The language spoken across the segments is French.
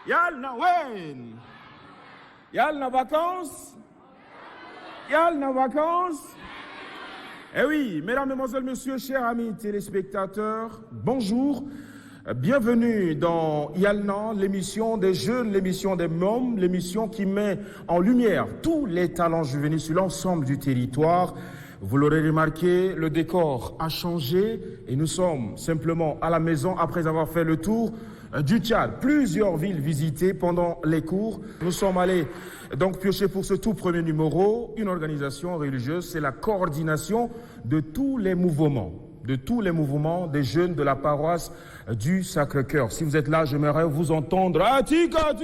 Yalna wen. Yalna vacances. Yalna vacances. Eh oui, mesdames, mesdemoiselles, messieurs, chers amis téléspectateurs, bonjour. Bienvenue dans Yalna, l'émission des jeunes, l'émission des mômes, l'émission qui met en lumière tous les talents juvéniles sur l'ensemble du territoire. Vous l'aurez remarqué, le décor a changé et nous sommes simplement à la maison après avoir fait le tour du Tchad. Plusieurs villes visitées pendant les cours. Nous sommes allés donc piocher pour ce tout premier numéro une organisation religieuse. C'est la coordination de tous les mouvements des jeunes de la paroisse du Sacré-Cœur. Si vous êtes là, j'aimerais vous entendre. Atika.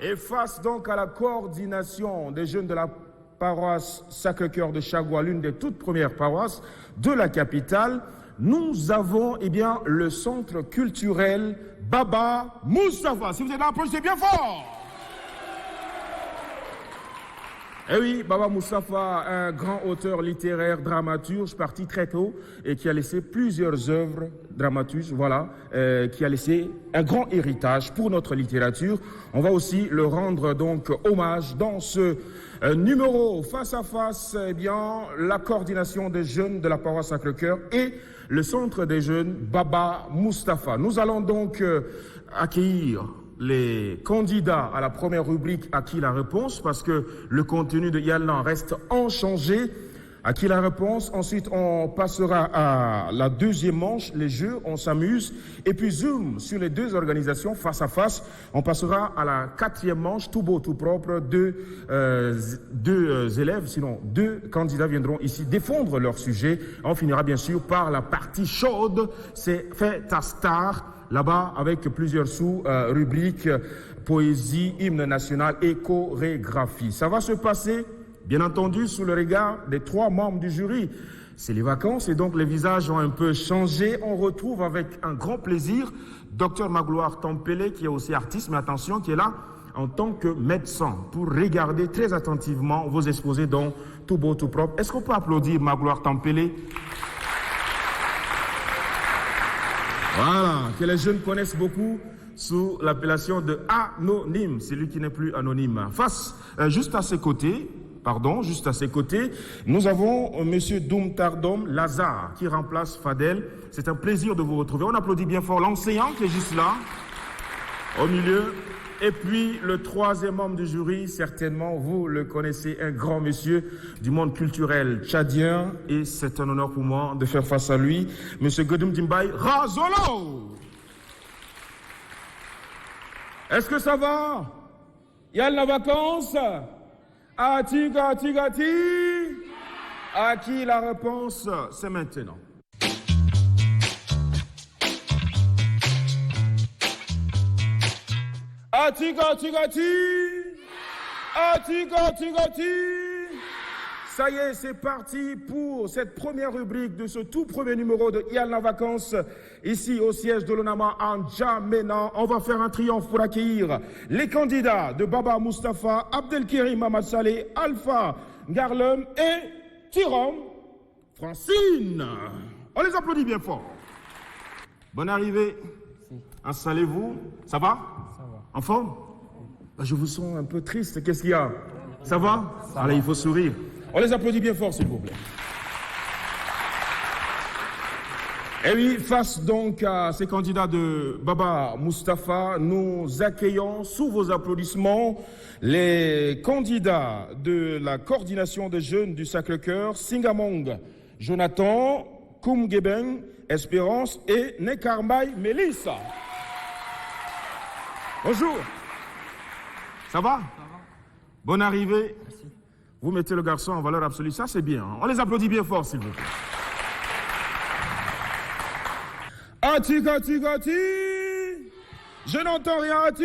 Et face donc à la coordination des jeunes de la paroisse Sacré-Cœur de Chagua, l'une des toutes premières paroisses de la capitale, nous avons le centre culturel Baba Moustapha. Si vous êtes là, approchez bien fort. Eh oui, Baba Moustapha, un grand auteur littéraire, dramaturge, parti très tôt et qui a laissé plusieurs œuvres dramaturges, qui a laissé un grand héritage pour notre littérature. On va aussi le rendre donc hommage dans ce numéro face à face, la coordination des jeunes de la paroisse Sacré-Cœur et le centre des jeunes Baba Moustapha. Nous allons donc accueillir les candidats à la première rubrique à qui la réponse, parce que le contenu de Yalna reste inchangé. À qui la réponse. Ensuite, on passera à la deuxième manche, les jeux, on s'amuse. Et puis, zoom sur les deux organisations face à face. On passera à la quatrième manche, tout beau, tout propre. Deux élèves, sinon deux candidats viendront ici défendre leur sujet. On finira bien sûr par la partie chaude, c'est fait ta star. Là-bas, avec plusieurs sous-rubriques, poésie, hymne national et chorégraphie. Ça va se passer, bien entendu, sous le regard des trois membres du jury. C'est les vacances et donc les visages ont un peu changé. On retrouve avec un grand plaisir Dr Magloire Tampele, qui est aussi artiste, mais attention, qui est là en tant que médecin pour regarder très attentivement vos exposés dans Tout beau, tout propre. Est-ce qu'on peut applaudir Magloire Tampele? Voilà, que les jeunes connaissent beaucoup sous l'appellation de anonyme, celui qui n'est plus anonyme. Juste à ses côtés, nous avons Monsieur Doum Tardom Lazare qui remplace Fadel. C'est un plaisir de vous retrouver. On applaudit bien fort l'enseignant qui est juste là, au milieu. Et puis le troisième membre du jury, certainement vous le connaissez, un grand monsieur du monde culturel tchadien. Et c'est un honneur pour moi de faire face à lui, Monsieur Godoum Dimbaye Razolo. Est-ce que ça va? Il y a la vacance? Ati. À qui la réponse? C'est maintenant. Ati. Ça y est, c'est parti pour cette première rubrique de ce tout premier numéro de Yalna Vacances, ici au siège de l'ONAMA en N'Djamena. On va faire un triomphe pour accueillir les candidats de Baba Moustapha, Abdelkirim Mamad Saleh, Alpha Ngarlem et Tirom Francine. On les applaudit bien fort. Bonne arrivée. Installez-vous. Ça va? En forme? Je vous sens un peu triste. Qu'est-ce qu'il y a? Ça va? Allez, il faut sourire. On les applaudit bien fort, s'il vous plaît. Et oui, face donc à ces candidats de Baba Moustapha, nous accueillons sous vos applaudissements les candidats de la coordination des jeunes du Sacré-Cœur, Singamong, Jonathan, Koumgebeng, Espérance et Nekarmay Mélissa. Bonjour. Ça va? Bonne arrivée. Merci. Vous mettez le garçon en valeur absolue, ça c'est bien. On les applaudit bien fort, s'il vous plaît. Ati. Je n'entends rien. Ati.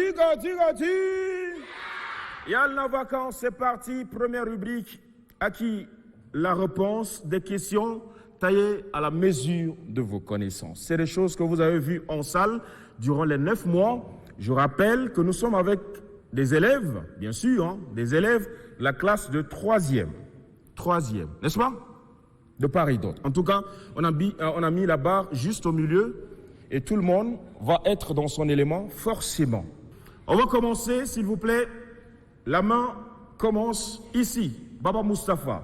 Yalna Vacances, c'est parti. Première rubrique. À qui la réponse des questions taillées à la mesure de vos connaissances. C'est des choses que vous avez vues en salle durant les 9 mois. Je rappelle que nous sommes avec des élèves, bien sûr, des élèves de la classe de 3e. 3e, n'est-ce pas? de part et d'autre. En tout cas, on a mis la barre juste au milieu et tout le monde va être dans son élément forcément. On va commencer, s'il vous plaît. La main commence ici. Baba Moustapha,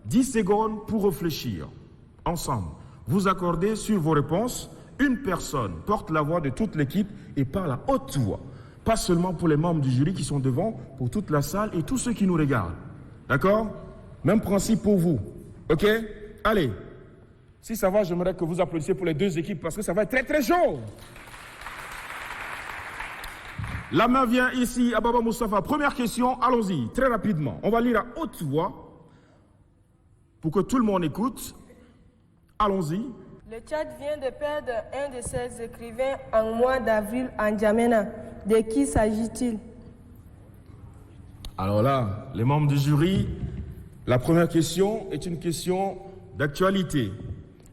10 secondes pour réfléchir. Ensemble, vous accordez sur vos réponses. Une personne porte la voix de toute l'équipe et parle à haute voix. Pas seulement pour les membres du jury qui sont devant, pour toute la salle et tous ceux qui nous regardent. D'accord? Même principe pour vous. OK? Allez. Si ça va, j'aimerais que vous applaudissiez pour les deux équipes parce que ça va être très très chaud. La main vient ici à Baba Moustapha. Première question, allons-y, très rapidement. On va lire à haute voix pour que tout le monde écoute. Allons-y. Le Tchad vient de perdre un de ses écrivains en mois d'avril en N'Djamena. De qui s'agit-il? Alors là, les membres du jury, la première question est une question d'actualité.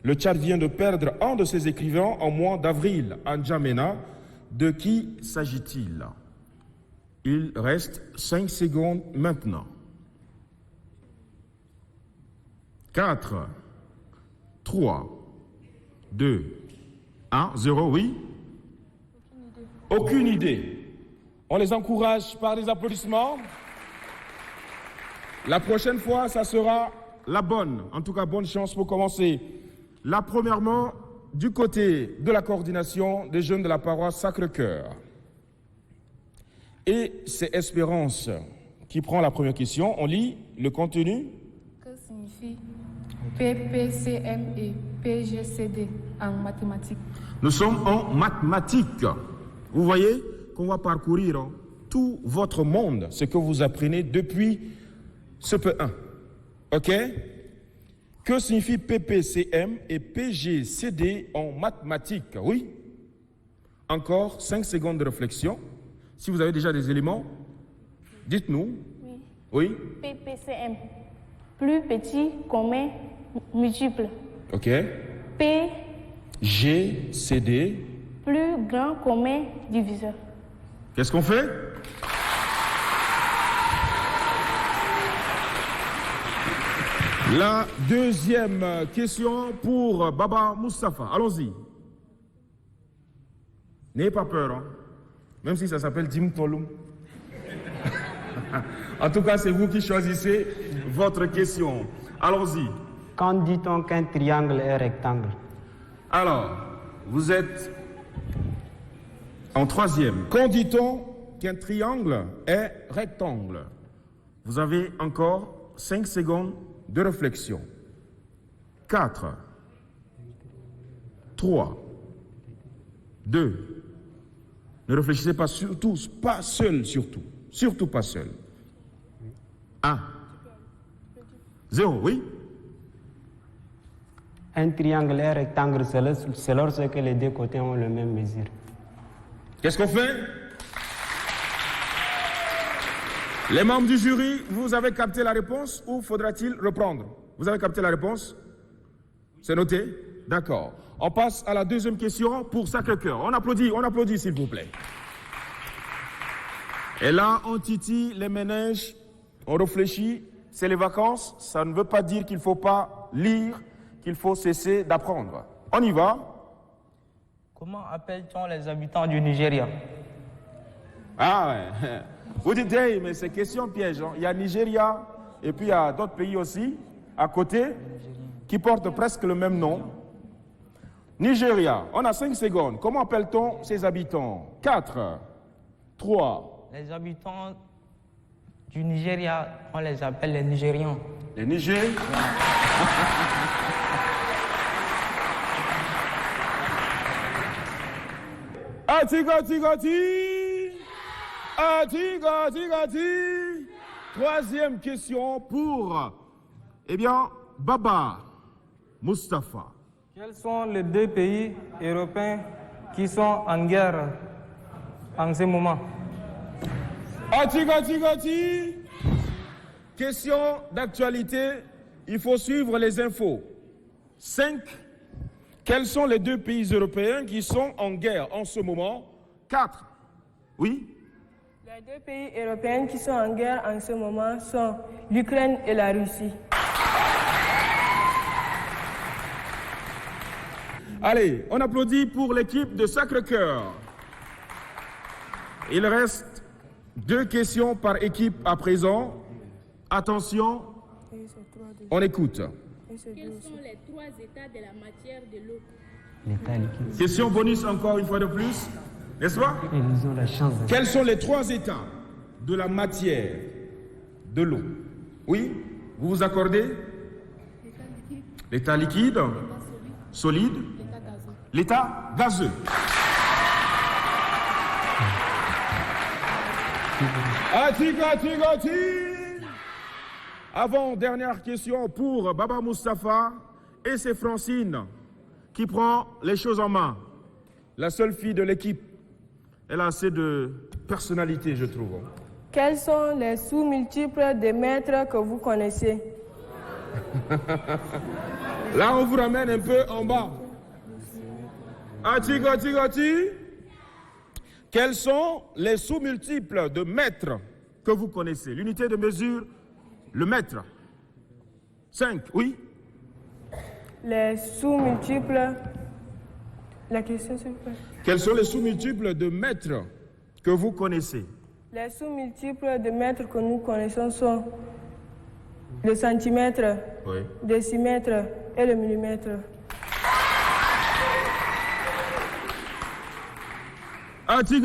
Le Tchad vient de perdre un de ses écrivains en mois d'avril en N'Djamena. De qui s'agit-il? Il reste 5 secondes maintenant. 4, 3, 2, 1, 0, oui? Aucune idée. On les encourage par des applaudissements. La prochaine fois, ça sera la bonne. En tout cas, bonne chance pour commencer. Là, premièrement, du côté de la coordination des jeunes de la paroisse Sacré-Cœur. Et c'est Espérance qui prend la première question. On lit le contenu. Que signifie PPCM et PGCD en mathématiques? Nous sommes en mathématiques. Vous voyez qu'on va parcourir tout votre monde, ce que vous apprenez depuis ce P1. OK? Que signifie PPCM et PGCD en mathématiques? Oui? Encore 5 secondes de réflexion. Si vous avez déjà des éléments, dites-nous. Oui. Oui? PPCM. Plus petit, commun, multiple. OK. PGCD. Plus grand, commun, diviseur. Qu'est-ce qu'on fait? La deuxième question pour Baba Moustapha. Allons-y. N'ayez pas peur, hein? Même si ça s'appelle Jim Tolum. En tout cas, c'est vous qui choisissez votre question. Allons-y. Quand dit-on qu'un triangle est rectangle? Alors, vous êtes en troisième. Quand dit-on qu'un triangle est rectangle? Vous avez encore 5 secondes de réflexion. 4, 3, 2. Ne réfléchissez pas surtout, pas seul surtout. Surtout pas seul. 1, 0, oui? Un triangle est rectangle, c'est lorsque les deux côtés ont la même mesure. Qu'est-ce qu'on fait? Les membres du jury, vous avez capté la réponse ou faudra-t-il reprendre? Vous avez capté la réponse? C'est noté? D'accord. On passe à la deuxième question pour Sacré-Cœur. On applaudit s'il vous plaît. Et là, on titille les méninges, on réfléchit, c'est les vacances, ça ne veut pas dire qu'il ne faut pas lire, qu'il faut cesser d'apprendre. On y va. Comment appelle-t-on les habitants du Nigeria? Ah ouais. Vous dites, hey, mais c'est question piège. Hein. Il y a Nigeria et puis il y a d'autres pays aussi à côté qui portent presque le même nom. Nigeria, on a 5 secondes. Comment appelle-t-on ses habitants? 4, 3. Les habitants du Nigeria, on les appelle les Nigérians. Les Nigériens? Atigati. Troisième question pour, Baba Moustapha. Quels sont les deux pays européens qui sont en guerre en ce moment? Atigati. Question d'actualité, il faut suivre les infos. 5. Quels sont les deux pays européens qui sont en guerre en ce moment? 4. Oui? Les deux pays européens qui sont en guerre en ce moment sont l'Ukraine et la Russie. Allez, on applaudit pour l'équipe de Sacré-Cœur. Il reste 2 questions par équipe à présent. Attention, on écoute. Quels sont les 3 états de la matière de l'eau? L'état liquide. Question bonus encore une fois de plus, n'est-ce pas? Et ils ont la chance de... Quels sont les 3 états de la matière de l'eau? Oui, vous vous accordez? L'état liquide, solide, l'état gazeux. Ati. Avant, dernière question pour Baba Moustapha et c'est Francine qui prend les choses en main. La seule fille de l'équipe. Elle a assez de personnalité, je trouve. Quels sont les sous-multiples des mètres que vous connaissez? Là, on vous ramène un peu en bas. Ati. Quels sont les sous-multiples de mètres que vous connaissez? L'unité de mesure, le mètre. 5, oui? Les sous-multiples... La question, s'il vous plaît. Quels sont les sous-multiples de mètres que vous connaissez? Les sous-multiples de mètres que nous connaissons sont le centimètre, Oui. décimètre et le millimètre. Ati.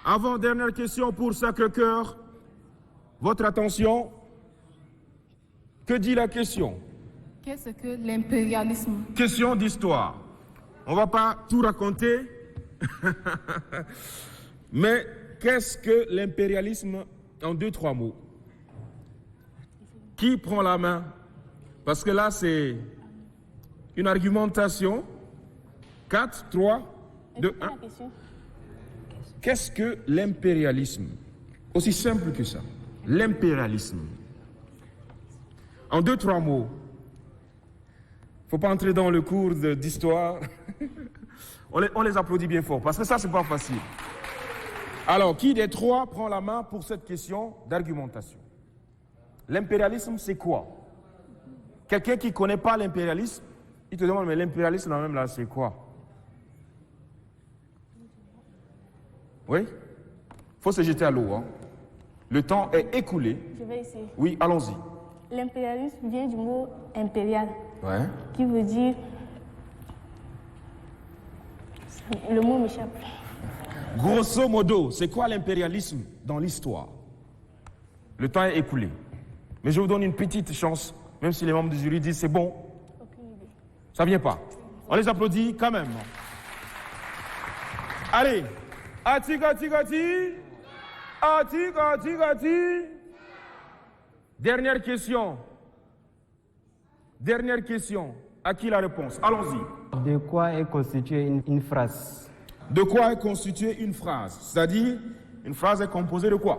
Avant, dernière question pour Sacré-Cœur. Votre attention. Que dit la question? Qu'est-ce que l'impérialisme? Question d'histoire. On ne va pas tout raconter. Mais qu'est-ce que l'impérialisme en 2-3 mots? Qui prend la main? Parce que là, c'est une argumentation. 4, 3, 2, 1. Qu'est-ce que l'impérialisme? Aussi simple que ça. L'impérialisme. En 2-3 mots. Il ne faut pas entrer dans le cours d'histoire. On les applaudit bien fort, parce que ça, c'est pas facile. Alors, qui des 3 prend la main pour cette question d'argumentation? L'impérialisme, c'est quoi? Quelqu'un qui ne connaît pas l'impérialisme, il te demande, mais l'impérialisme, même là, c'est quoi? Oui? Il faut se jeter à l'eau. Hein. Le temps est écoulé. Je vais essayer. Oui, allons-y. L'impérialisme vient du mot impérial, Ouais. qui veut dire... Le mot m'échappe. Grosso modo, c'est quoi l'impérialisme dans l'histoire? Le temps est écoulé. Mais je vous donne une petite chance, même si les membres du jury disent c'est bon. Ça ne vient pas. On les applaudit quand même. Allez. Ati. Dernière question. À qui la réponse? Allons-y. De quoi est constituée une phrase? De quoi est constituée une phrase? C'est-à-dire, une phrase est composée de quoi?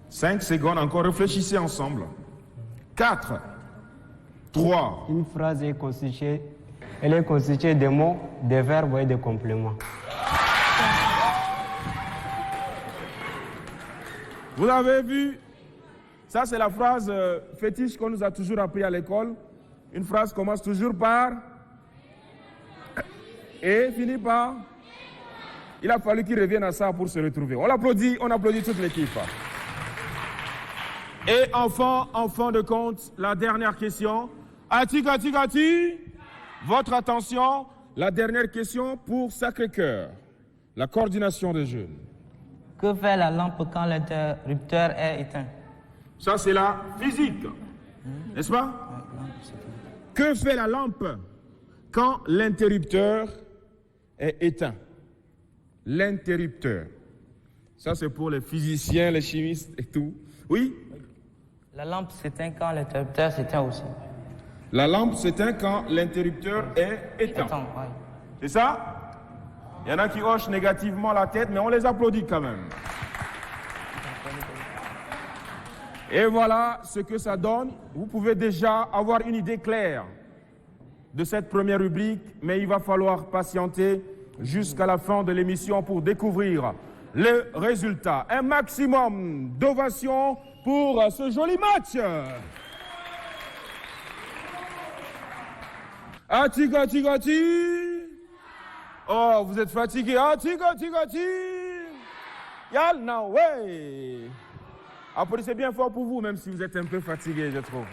5 secondes encore, réfléchissez ensemble. 4, 3. Une phrase est constituée, elle est constituée de mots, de verbes et de compléments. Vous avez vu? Ça, c'est la phrase fétiche qu'on nous a toujours appris à l'école. Une phrase commence toujours par et finit par. Il a fallu qu'il revienne à ça pour se retrouver. On applaudit toute l'équipe. Et enfin, en fin de compte, la dernière question. Ati. Votre attention, la dernière question pour Sacré-Cœur. La coordination des jeunes. Que fait la lampe quand l'interrupteur est éteint? Ça, c'est la physique. N'est-ce pas? Que fait la lampe quand l'interrupteur est éteint? L'interrupteur. Ça, c'est pour les physiciens, les chimistes et tout. Oui? La lampe s'éteint quand l'interrupteur s'éteint aussi. La lampe s'éteint quand l'interrupteur est éteint. Ouais. C'est ça? Il y en a qui hochent négativement la tête, mais on les applaudit quand même. Et voilà ce que ça donne. Vous pouvez déjà avoir une idée claire de cette première rubrique, mais il va falloir patienter jusqu'à la fin de l'émission pour découvrir le résultat. Un maximum d'ovations pour ce joli match. Ati, gati. Oh, vous êtes fatigué. Ati, gati. Yalna, ouais. Applaudissez bien fort pour vous, même si vous êtes un peu fatigué, je trouve.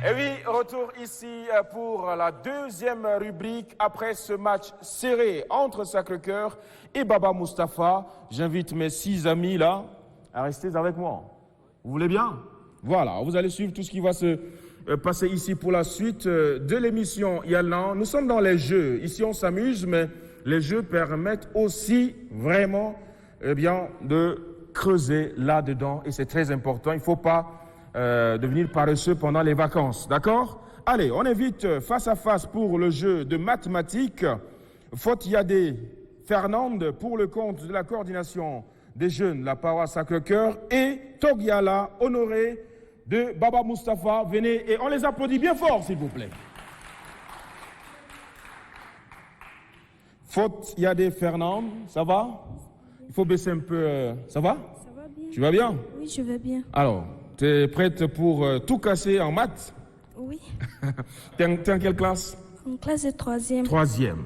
Et oui, retour ici pour la deuxième rubrique après ce match serré entre Sacré-Cœur et Baba Mustapha. J'invite mes 6 amis là à rester avec moi. Vous voulez bien? Voilà, vous allez suivre tout ce qui va se passer ici pour la suite de l'émission Yalna. Nous sommes dans les jeux. Ici, on s'amuse, mais les jeux permettent aussi vraiment de creuser là-dedans et c'est très important. Il ne faut pas devenir paresseux pendant les vacances, d'accord? Allez, on invite face à face pour le jeu de mathématiques Fotiade Fernande pour le compte de la coordination des jeunes, la paroisse Sacré-Cœur, et Togiala Honoré de Baba Mustapha. Venez et on les applaudit bien fort, s'il vous plaît. Fotiade Fernande, ça va? Il faut baisser un peu. Ça va? Ça va bien. Tu vas bien? Oui, je vais bien. Alors, tu es prête pour tout casser en maths? Oui. T'es en quelle classe? En classe de 3e. 3e.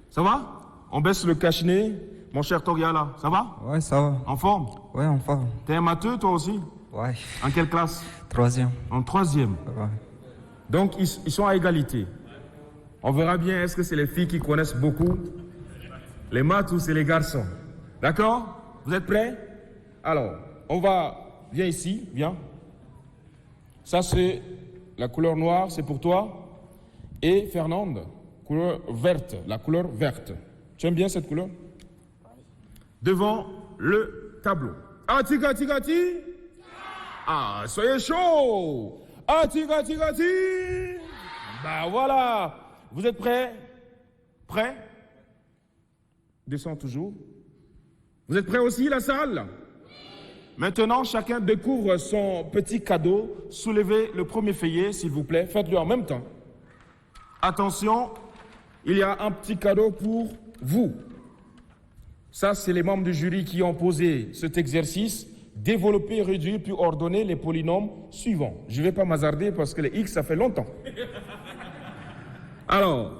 Ça va? On baisse le cache-nez, mon cher Toriala. Ça va? Ouais, ça va. En forme? Ouais, en forme. T'es un matheux, toi aussi? Ouais. En quelle classe? 3e. En 3e. Ouais. Donc, ils sont à égalité. On verra bien, est-ce que c'est les filles qui connaissent beaucoup les maths ou c'est les garçons? D'accord? Vous êtes prêts? Alors, on va... Viens ici, viens. Ça, c'est la couleur noire, c'est pour toi. Et Fernande, couleur verte, la couleur verte. Tu aimes bien cette couleur? Devant le tableau. Ati, gati, gati. Ah, soyez chaud. Ati, gati, gati. Bah voilà. Vous êtes prêts? Prêts? Descends toujours. Vous êtes prêts aussi, la salle? Maintenant, chacun découvre son petit cadeau. Soulevez le premier feuillet, s'il vous plaît. Faites-le en même temps. Attention, il y a un petit cadeau pour vous. Ça, c'est les membres du jury qui ont posé cet exercice. Développer, réduire, puis ordonner les polynômes suivants. Je ne vais pas m'hasarder parce que les X, ça fait longtemps. Alors,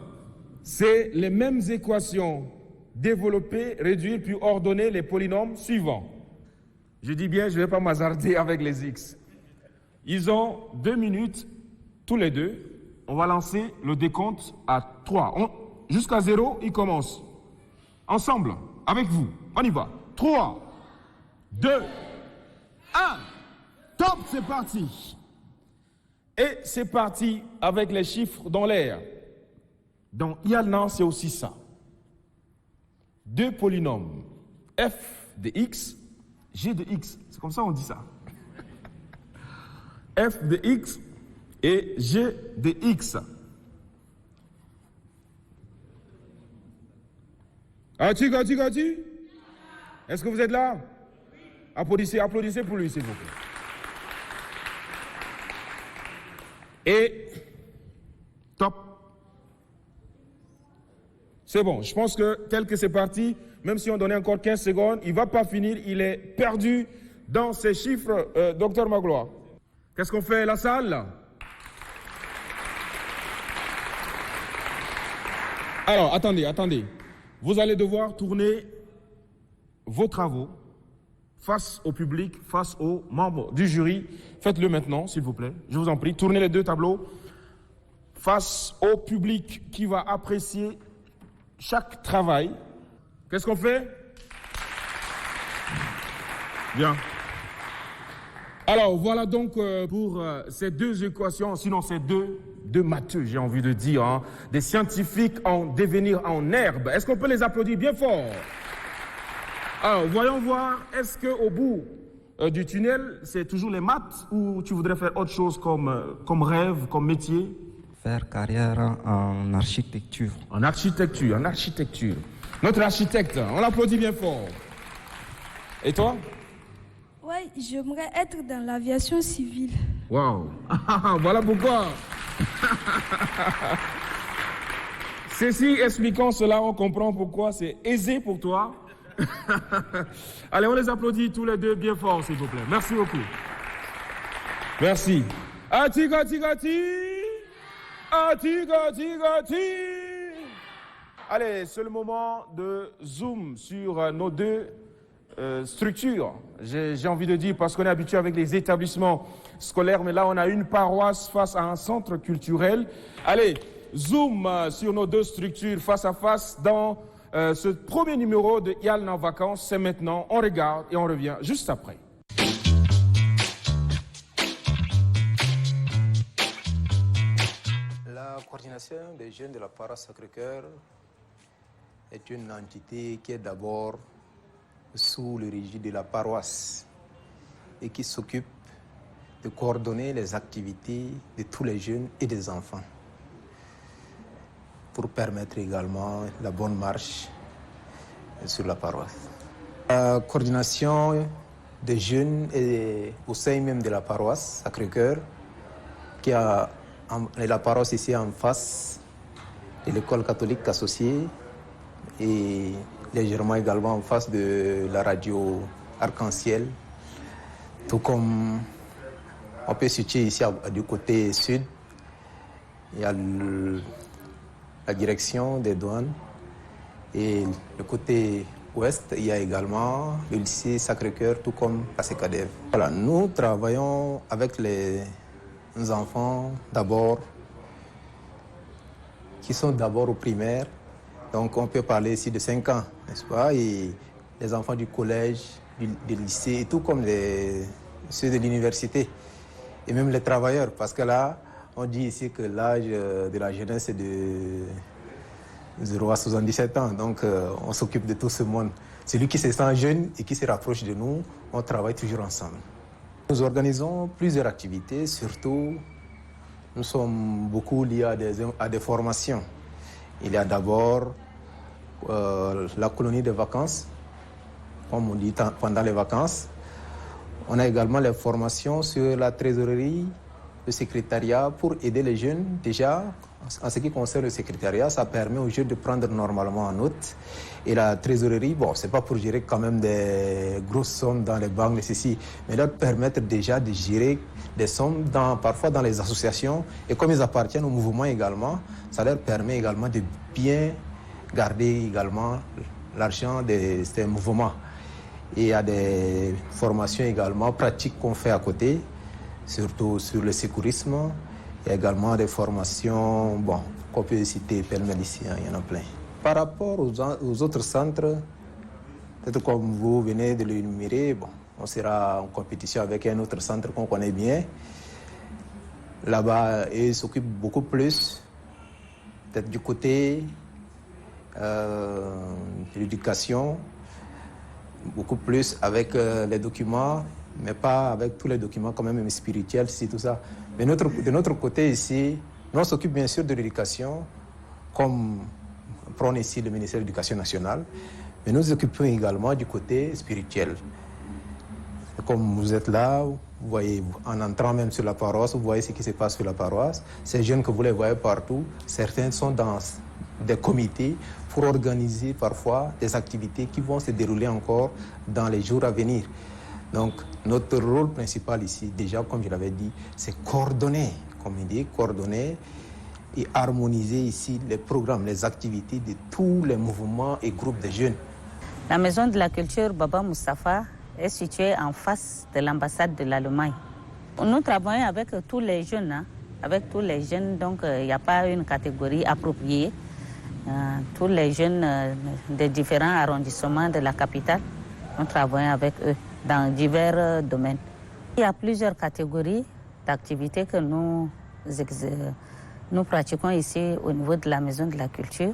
c'est les mêmes équations. Développer, réduire, puis ordonner les polynômes suivants. Je dis bien, je ne vais pas m'hasarder avec les X. Ils ont 2 minutes, tous les deux. On va lancer le décompte à 3. Jusqu'à 0, ils commencent. Ensemble, avec vous. On y va. 3, 2, 1. Top, c'est parti. Et c'est parti avec les chiffres dans l'air. Dans Yalna, c'est aussi ça. 2 polynômes. F de X, G de X. C'est comme ça on dit ça. F de X et G de X. Ati. Est-ce que vous êtes là? Applaudissez pour lui, s'il vous plaît. Et top. C'est bon, je pense que tel que c'est parti, même si on donnait encore 15 secondes, il ne va pas finir, il est perdu dans ses chiffres, docteur Magloire. Qu'est-ce qu'on fait, la salle? Alors, attendez. Vous allez devoir tourner vos travaux face au public, face aux membres du jury. Faites-le maintenant, s'il vous plaît. Je vous en prie, tournez les 2 tableaux face au public qui va apprécier chaque travail. Qu'est-ce qu'on fait? Bien. Alors, voilà donc pour ces 2 équations, sinon ces deux matheux, j'ai envie de dire, hein, des scientifiques en devenir en herbe. Est-ce qu'on peut les applaudir bien fort? Alors, voyons voir, est-ce qu'au bout du tunnel, c'est toujours les maths ou tu voudrais faire autre chose comme rêve, comme métier? Faire carrière en architecture. En architecture. Notre architecte, on l'applaudit bien fort. Et toi? Oui, j'aimerais être dans l'aviation civile. Waouh. Voilà pourquoi. Ceci expliquant cela, on comprend pourquoi c'est aisé pour toi. Allez, on les applaudit tous les deux bien fort, s'il vous plaît. Merci beaucoup. Merci. Ati. Allez, c'est le moment de zoom sur nos deux structures. J'ai envie de dire, parce qu'on est habitué avec les établissements scolaires, mais là, on a une paroisse face à un centre culturel. Allez, zoom sur nos deux structures face à face dans ce premier numéro de Yalna Vacances. C'est maintenant, on regarde et on revient juste après. La coordination des jeunes de la paroisse Sacré-Cœur est une entité qui est d'abord sous le régime de la paroisse et qui s'occupe de coordonner les activités de tous les jeunes et des enfants pour permettre également la bonne marche sur la paroisse. La coordination des jeunes est au sein même de la paroisse Sacré-Cœur, qui a la paroisse ici en face de l'école catholique associée et légèrement également en face de la radio Arc-en-Ciel. Tout comme on peut situer ici du côté sud, il y a la direction des douanes et le côté ouest, il y a également le lycée Sacré-Cœur, tout comme la CECADEV. Voilà, nous travaillons avec les enfants d'abord, qui sont d'abord au primaire. Donc on peut parler ici de 5 ans, n'est-ce pas? Et les enfants du collège, du lycée, et tout comme ceux de l'université. Et même les travailleurs, parce que là, on dit ici que l'âge de la jeunesse est de 0 à 77 ans. Donc on s'occupe de tout ce monde. Celui qui se sent jeune et qui se rapproche de nous, on travaille toujours ensemble. Nous organisons plusieurs activités, surtout nous sommes beaucoup liés à des formations. Il y a d'abord la colonie de vacances, comme on dit pendant les vacances. On a également les formations sur la trésorerie, le secrétariat pour aider les jeunes. Déjà, en ce qui concerne le secrétariat, ça permet aux jeunes de prendre normalement en note. Et la trésorerie, bon, c'est pas pour gérer quand même des grosses sommes dans les banques, ceci, mais leur permettre déjà de gérer des sommes parfois dans les associations. Et comme ils appartiennent au mouvement également, ça leur permet également de bien garder également l'argent de ces mouvements. Et il y a des formations également pratiques qu'on fait à côté, surtout sur le sécurisme. Il y a également des formations, bon, qu'on peut citer pêle-mêle ici, il y en a plein. Par rapport aux autres centres, peut-être comme vous venez de l'énumérer, bon, on sera en compétition avec un autre centre qu'on connaît bien. Là-bas, ils s'occupent beaucoup plus, peut-être du côté de l'éducation, beaucoup plus avec les documents, mais pas avec tous les documents quand même spirituels, si tout ça. Mais de notre côté ici, nous on s'occupe bien sûr de l'éducation, comme prône ici le ministère de l'Éducation nationale, mais nous nous occupons également du côté spirituel. Comme vous êtes là, vous voyez, en entrant même sur la paroisse, vous voyez ce qui se passe sur la paroisse. Ces jeunes que vous les voyez partout, certains sont dans des comités pour organiser parfois des activités qui vont se dérouler encore dans les jours à venir. Donc, notre rôle principal ici, déjà, comme je l'avais dit, c'est coordonner, comme il dit, coordonner et harmoniser ici les programmes, les activités de tous les mouvements et groupes de jeunes. La maison de la culture Baba Moustapha est située en face de l'ambassade de l'Allemagne. Nous travaillons avec tous les jeunes, donc il n'y a pas une catégorie appropriée. Tous les jeunes des différents arrondissements de la capitale, nous travaillons avec eux dans divers domaines. Il y a plusieurs catégories d'activités que nous pratiquons ici au niveau de la maison de la culture.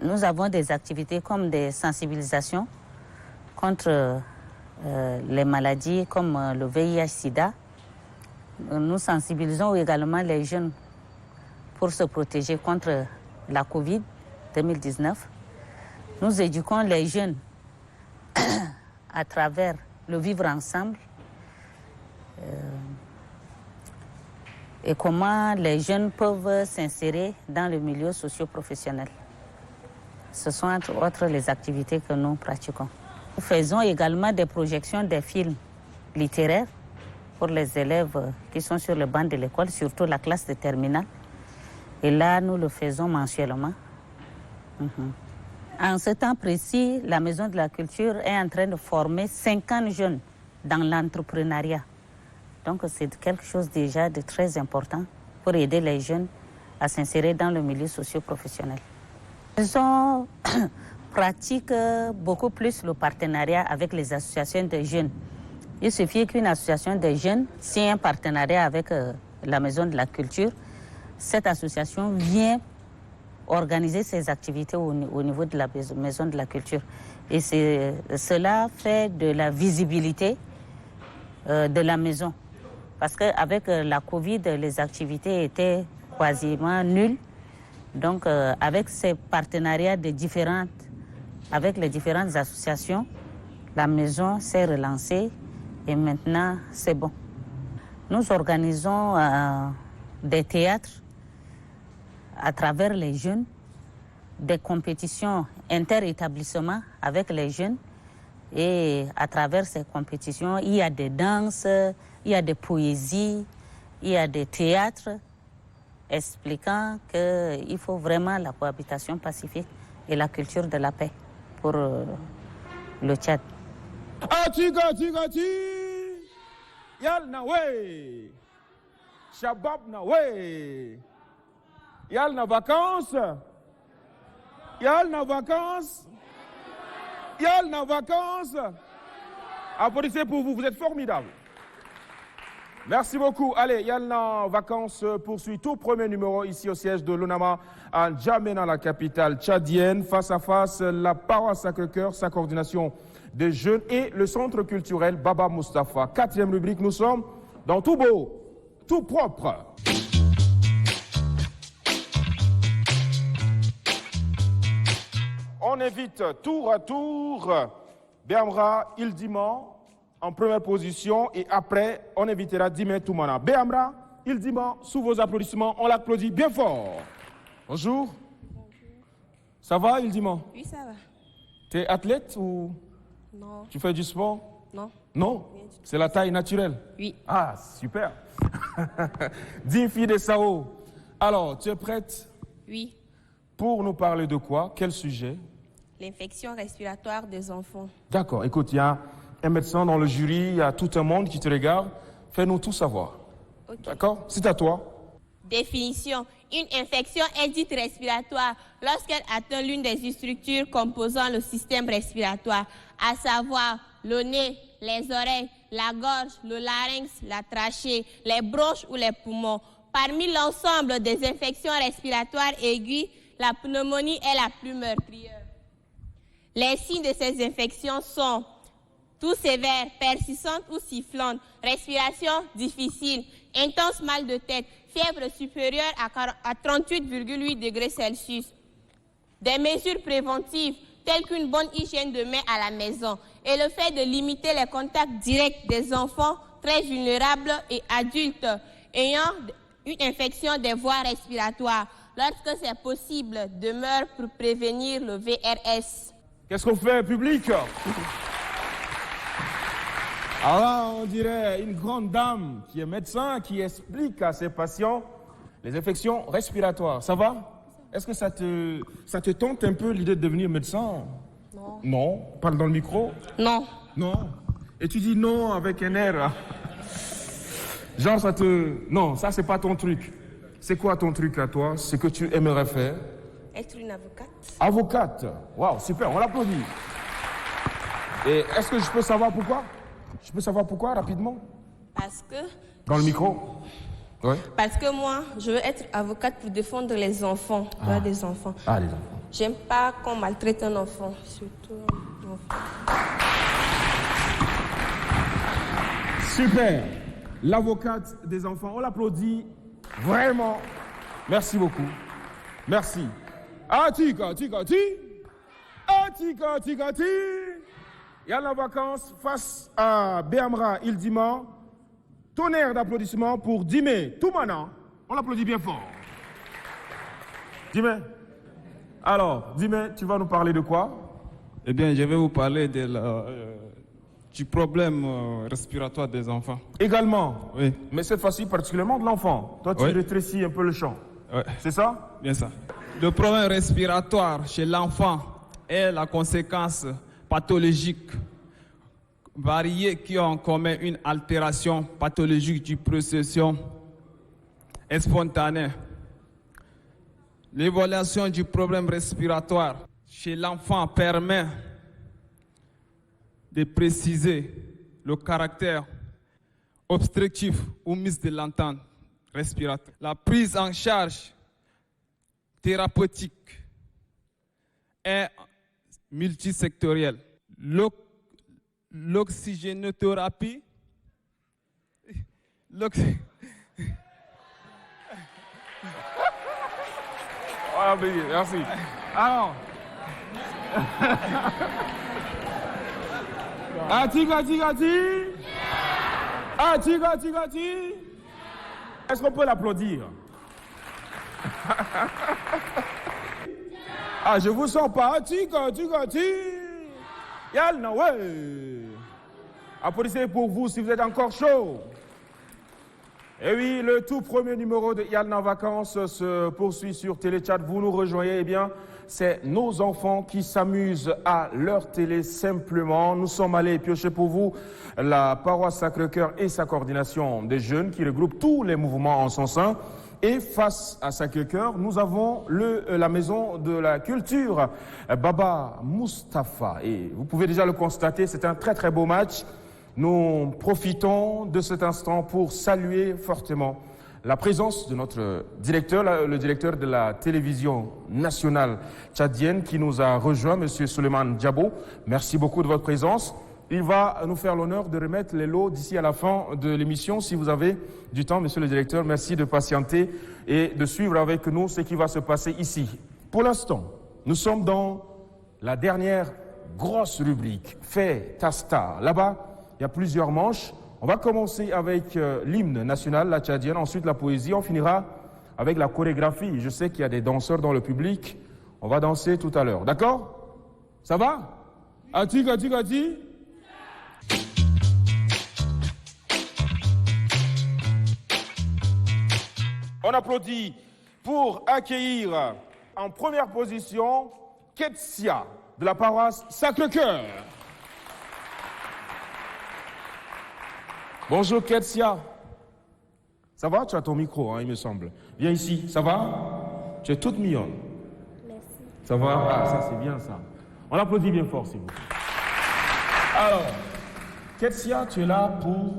Nous avons des activités comme des sensibilisations contre les maladies comme le VIH-Sida. Nous sensibilisons également les jeunes pour se protéger contre la COVID-19. Nous éduquons les jeunes à travers le vivre ensemble et comment les jeunes peuvent s'insérer dans le milieu socio-professionnel. Ce sont entre autres les activités que nous pratiquons. Nous faisons également des projections des films littéraires pour les élèves qui sont sur le banc de l'école, surtout la classe de terminale. Et là, nous le faisons mensuellement. En ce temps précis, la Maison de la Culture est en train de former 50 jeunes dans l'entrepreneuriat. Donc c'est quelque chose déjà de très important pour aider les jeunes à s'insérer dans le milieu socio-professionnel. Ils pratiquent beaucoup plus le partenariat avec les associations de jeunes. Il suffit qu'une association de jeunes signe un partenariat avec la Maison de la Culture. Cette association vient organiser ses activités au niveau de la Maison de la Culture. Et cela fait de la visibilité de la maison. Parce qu'avec la Covid, les activités étaient quasiment nulles. Donc, avec ces partenariats avec les différentes associations, la maison s'est relancée et maintenant, c'est bon. Nous organisons des théâtres à travers les jeunes, des compétitions inter-établissements avec les jeunes. Et à travers ces compétitions, il y a des danses, il y a des poésies, il y a des théâtres expliquant qu'il faut vraiment la cohabitation pacifique et la culture de la paix pour le Tchad. Yal na way, Shabab na way, yal na vacances, yal na vacances, yal na vacances. Applaudissez pour vous, vous êtes formidables. Merci beaucoup. Allez, Yalna Vacances poursuit tout premier numéro ici au siège de l'UNAMA à N'Djamena, la capitale tchadienne. Face à face, la paroisse Sacré-Cœur, sa coordination des jeunes et le centre culturel Baba Mustapha. 4e rubrique, nous sommes dans tout beau, tout propre. On invite tour à tour Beamra Ildiman en première position et après, on invitera Dime Toumana. Beamra Ildiman, sous vos applaudissements, on l'applaudit bien fort. Bonjour. Ça va, Ildiman? Oui, ça va. Tu es athlète ou Non. tu fais du sport? Non. Non? C'est la taille naturelle? Oui. Ah, super. Dime fille de Sao. Alors, tu es prête? Oui. Pour nous parler de quoi? Quel sujet? L'infection respiratoire des enfants. D'accord. Écoute, il y a un médecin dans le jury, il y a tout un monde qui te regarde. Fais-nous tout savoir. Okay. D'accord? C'est à toi. Définition. Une infection est dite respiratoire lorsqu'elle atteint l'une des structures composant le système respiratoire, à savoir le nez, les oreilles, la gorge, le larynx, la trachée, les bronches ou les poumons. Parmi l'ensemble des infections respiratoires aiguës, la pneumonie est la plus meurtrière. Les signes de ces infections sont toux sévère, persistante ou sifflante, respiration difficile, intense mal de tête, fièvre supérieure à 38,8 degrés Celsius. Des mesures préventives telles qu'une bonne hygiène de main à la maison et le fait de limiter les contacts directs des enfants très vulnérables et adultes ayant une infection des voies respiratoires, lorsque c'est possible, demeure pour prévenir le VRS. Qu'est-ce qu'on fait, public? Alors là, on dirait une grande dame qui est médecin, qui explique à ses patients les infections respiratoires. Ça va? Est-ce que ça te tente un peu l'idée de devenir médecin? Non. Non? Parle dans le micro? Non. Non? Et tu dis non avec un air. Genre, ça te... Non, ça, c'est pas ton truc. C'est quoi ton truc à toi? Ce que tu aimerais faire? Être une avocate. Avocate? Waouh, super, on l'applaudit. Et est-ce que je peux savoir pourquoi? Je peux savoir pourquoi, rapidement? Parce que... Dans le micro? Oui. Parce que moi, je veux être avocate pour défendre les enfants, droits des enfants. Ah, les enfants. J'aime pas qu'on maltraite un enfant, surtout un enfant. Super. L'avocate des enfants, on l'applaudit vraiment. Merci beaucoup. Merci. Atika, tika, ti. Atika, tika, ti. Il y a la vacance face à Beamra Ildiman. Tonnerre d'applaudissements pour Dime Toumana. On l'applaudit bien fort. Dime. Alors, Dime, tu vas nous parler de quoi? Eh bien, je vais vous parler de du problème respiratoire des enfants. Également. Oui. Mais cette fois-ci particulièrement de l'enfant. Toi, tu Oui. rétrécis un peu le champ. Ouais. C'est ça? Bien ça. Le problème respiratoire chez l'enfant est la conséquence pathologique variées qui ont en commun une altération pathologique du processus spontané. L'évaluation du problème respiratoire chez l'enfant permet de préciser le caractère obstructif ou mis de l'entente respiratoire. La prise en charge thérapeutique est multisectorielle. L'oxygénothérapie, Ah, oui, merci. Alors. Ati. Est-ce qu'on peut l'applaudir? Ah, je vous sens pas. Ati. Yalna, ouais. Applaudissez pour vous si vous êtes encore chaud. Et oui, le tout premier numéro de Yalna Vacances se poursuit sur Téléchat. Vous nous rejoignez, eh bien, c'est nos enfants qui s'amusent à leur télé simplement. Nous sommes allés piocher pour vous la paroisse Sacré-Cœur et sa coordination des jeunes qui regroupe tous les mouvements en son sein. Et face à Sacré-Cœur, nous avons la maison de la culture Baba Mustapha. Et vous pouvez déjà le constater, c'est un très très beau match. Nous profitons de cet instant pour saluer fortement la présence de notre directeur, le directeur de la télévision nationale tchadienne qui nous a rejoint, M. Suleiman Diabo. Merci beaucoup de votre présence. Il va nous faire l'honneur de remettre les lots d'ici à la fin de l'émission. Si vous avez du temps, monsieur le directeur, merci de patienter et de suivre avec nous ce qui va se passer ici. Pour l'instant, nous sommes dans la dernière grosse rubrique, Fais ta star. Là-bas, il y a plusieurs manches. On va commencer avec l'hymne national, la tchadienne, ensuite la poésie. On finira avec la chorégraphie. Je sais qu'il y a des danseurs dans le public. On va danser tout à l'heure. D'accord? Ça va? Ati. On applaudit pour accueillir en première position Ketsia de la paroisse Sacré-Cœur. Bonjour Ketsia. Ça va? Tu as ton micro, hein, il me semble. Viens ici, ça va? Tu es toute mignonne. Merci. Ça va? Ah, ça c'est bien ça. On applaudit bien fort, s'il vous plaît. Alors, Ketsia, tu es là pour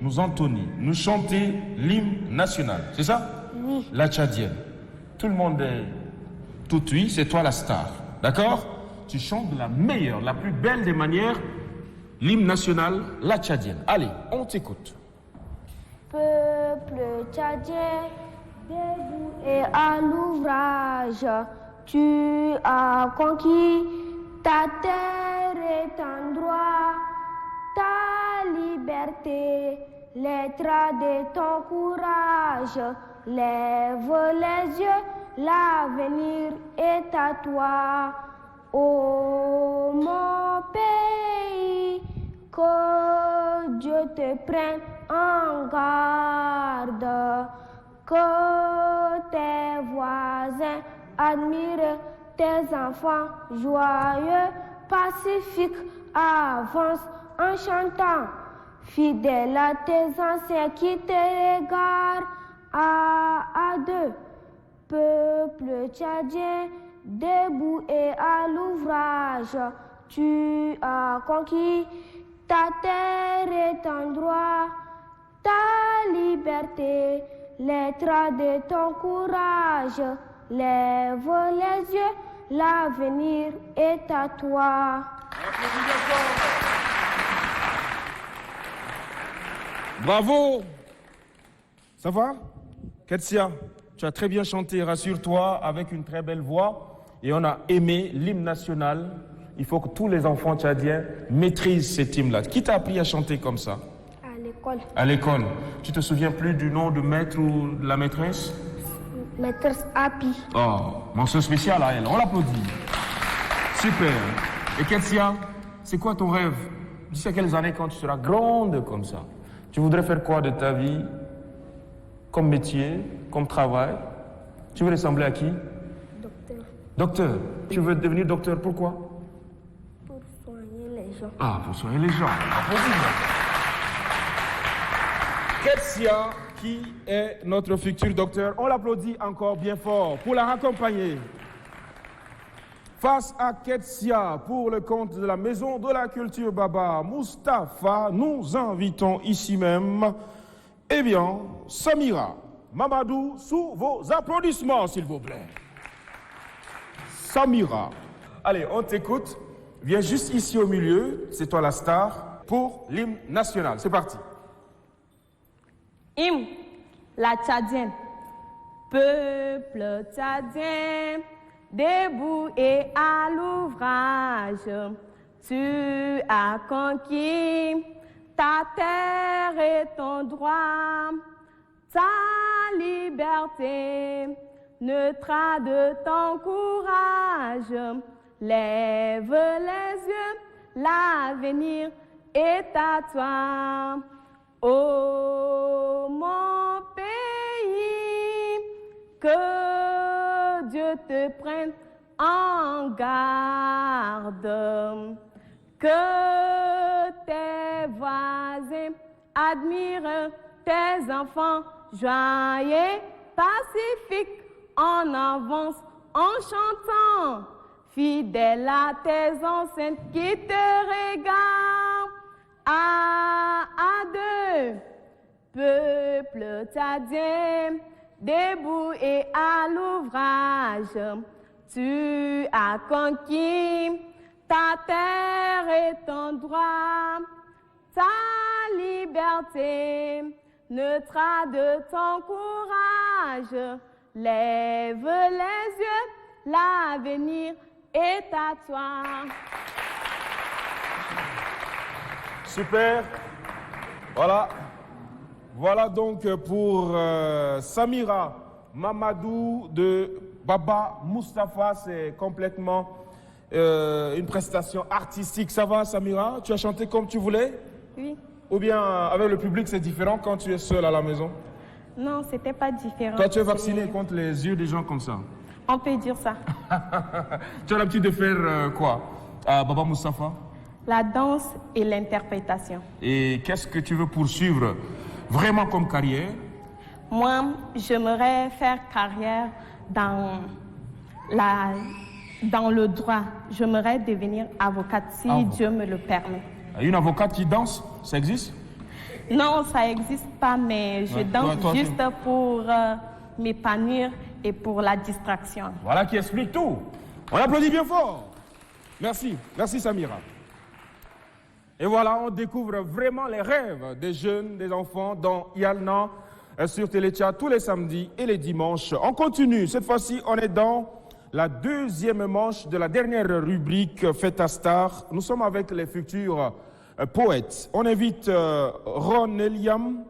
nous entonner, nous chanter l'hymne national, c'est ça? Oui. La tchadienne. Tout le monde est tout oui, c'est toi la star. D'accord? Tu chantes de la meilleure, la plus belle des manières, l'hymne national, la tchadienne. Allez, on t'écoute. Peuple tchadien, debout et à l'ouvrage, tu as conquis ta terre et ton droit, ta liberté, les traits de ton courage. Lève les yeux, l'avenir est à toi. Ô mon pays, que Dieu te prenne en garde, que tes voisins admirent tes enfants joyeux, pacifiques, avancent en chantant, fidèles à tes anciens qui te regardent à deux. Peuple tchadien, debout et à l'ouvrage, tu as conquis ta terre et ton droit, ta liberté, les traits de ton courage. Lève les yeux, l'avenir est à toi. Bravo! Ça va? Ketsia, tu as très bien chanté, rassure-toi, avec une très belle voix. Et on a aimé l'hymne national. Il faut que tous les enfants tchadiens maîtrisent cet hymne-là. Qui t'a appris à chanter comme ça? À l'école. À l'école. Tu te souviens plus du nom de maître ou de la maîtresse? Maîtresse Happy. Oh, mention spéciale à elle. On l'applaudit. Super. Et Ketsia, c'est quoi ton rêve d'ici à quelques années, quand tu seras grande comme ça, tu voudrais faire quoi de ta vie? Comme métier, comme travail? Tu veux ressembler à qui? Docteur. Docteur. Tu veux devenir docteur, pourquoi? Pour soigner les gens. Ah, pour soigner les gens. Ketsia, qui est notre futur docteur, on l'applaudit encore bien fort pour la raccompagner. Face à Ketsia, pour le compte de la Maison de la Culture Baba Mustapha, nous invitons ici même, eh bien, Samira Mamadou, sous vos applaudissements, s'il vous plaît. Samira. Allez, on t'écoute. Viens juste ici au milieu, c'est toi la star, pour l'hymne national. C'est parti. Hymne, la Tchadienne. Peuple tchadien, debout et à l'ouvrage, tu as conquis ta terre et ton droit, ta liberté, neutre de ton courage. Lève les yeux, l'avenir est à toi. Ô mon pays, que Dieu te prenne en garde, que tes voisins admirent tes enfants joyeux, pacifiques, en avance, en chantant, fidèles à tes enceintes qui te regardent. À deux, peuple tchadien, debout et à l'ouvrage, tu as conquis ta terre et ton droit, ta liberté, neutre de ton courage. Lève les yeux, l'avenir est à toi. Super. Voilà. Voilà donc pour Samira Mamadou de Baba Mustapha. C'est complètement une prestation artistique. Ça va, Samira? Tu as chanté comme tu voulais? Oui. Ou bien avec le public, c'est différent quand tu es seule à la maison? Non, c'était pas différent. Toi, tu es vacciné contre les yeux des gens comme ça? On peut dire ça. Tu as l'habitude de faire quoi à Baba Mustapha? La danse et l'interprétation. Et qu'est-ce que tu veux poursuivre vraiment comme carrière? Moi, j'aimerais faire carrière dans le droit. J'aimerais devenir avocate si Dieu me le permet. Une avocate qui danse, ça existe? Non, ça n'existe pas, mais je danse juste pour m'épanouir et pour la distraction. Voilà qui explique tout. On applaudit bien fort. Merci, merci Samira. Et voilà, on découvre vraiment les rêves des jeunes, des enfants dans Yalna sur Téléchat tous les samedis et les dimanches. On continue, cette fois-ci on est dans la deuxième manche de la dernière rubrique Fête à Star. Nous sommes avec les futurs poètes. On invite Ron Eliam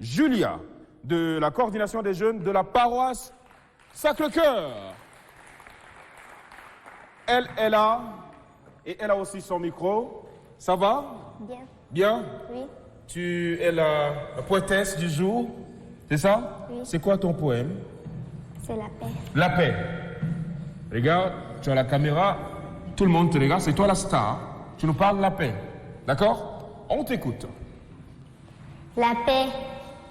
Julia de la coordination des jeunes de la paroisse Sacré-Cœur. Elle est là et elle a aussi son micro. Ça va? Bien. Bien? Oui. Tu es la poétesse du jour, c'est ça? Oui. C'est quoi ton poème? C'est la paix. La paix. Regarde, tu as la caméra, tout le monde te regarde, c'est toi la star. Tu nous parles de la paix. D'accord? On t'écoute. La paix,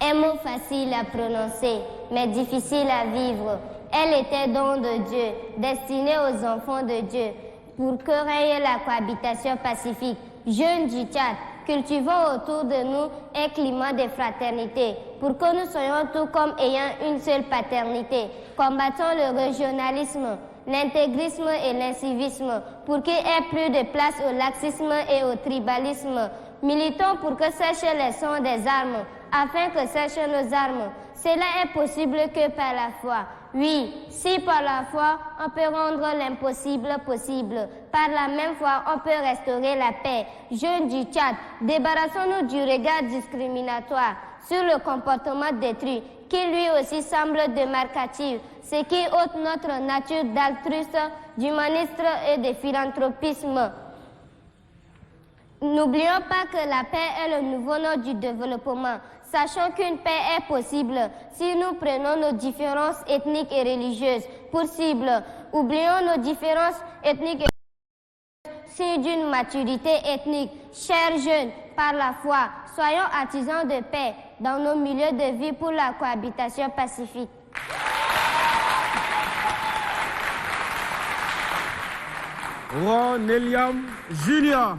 un mot facile à prononcer, mais difficile à vivre. Elle était don de Dieu, destinée aux enfants de Dieu, pour que règne la cohabitation pacifique. Jeunes du Tchad, cultivons autour de nous un climat de fraternité, pour que nous soyons tous comme ayant une seule paternité. Combattons le régionalisme, l'intégrisme et l'incivisme, pour qu'il y ait plus de place au laxisme et au tribalisme. Militons pour que sèchent les sons des armes, afin que sèchent nos armes. Cela est possible que par la foi. Oui, si par la foi, on peut rendre l'impossible possible. Par la même foi, on peut restaurer la paix. Jeunes du Tchad, débarrassons-nous du regard discriminatoire sur le comportement détruit, qui lui aussi semble démarcatif, ce qui ôte notre nature d'altruiste, d'humanisme et de philanthropisme. N'oublions pas que la paix est le nouveau nom du développement. Sachons qu'une paix est possible si nous prenons nos différences ethniques et religieuses pour cible. Oublions nos différences ethniques et religieuses sur d'une maturité ethnique. Chers jeunes, par la foi, soyons artisans de paix dans nos milieux de vie pour la cohabitation pacifique. Ron, Eliam, Julia.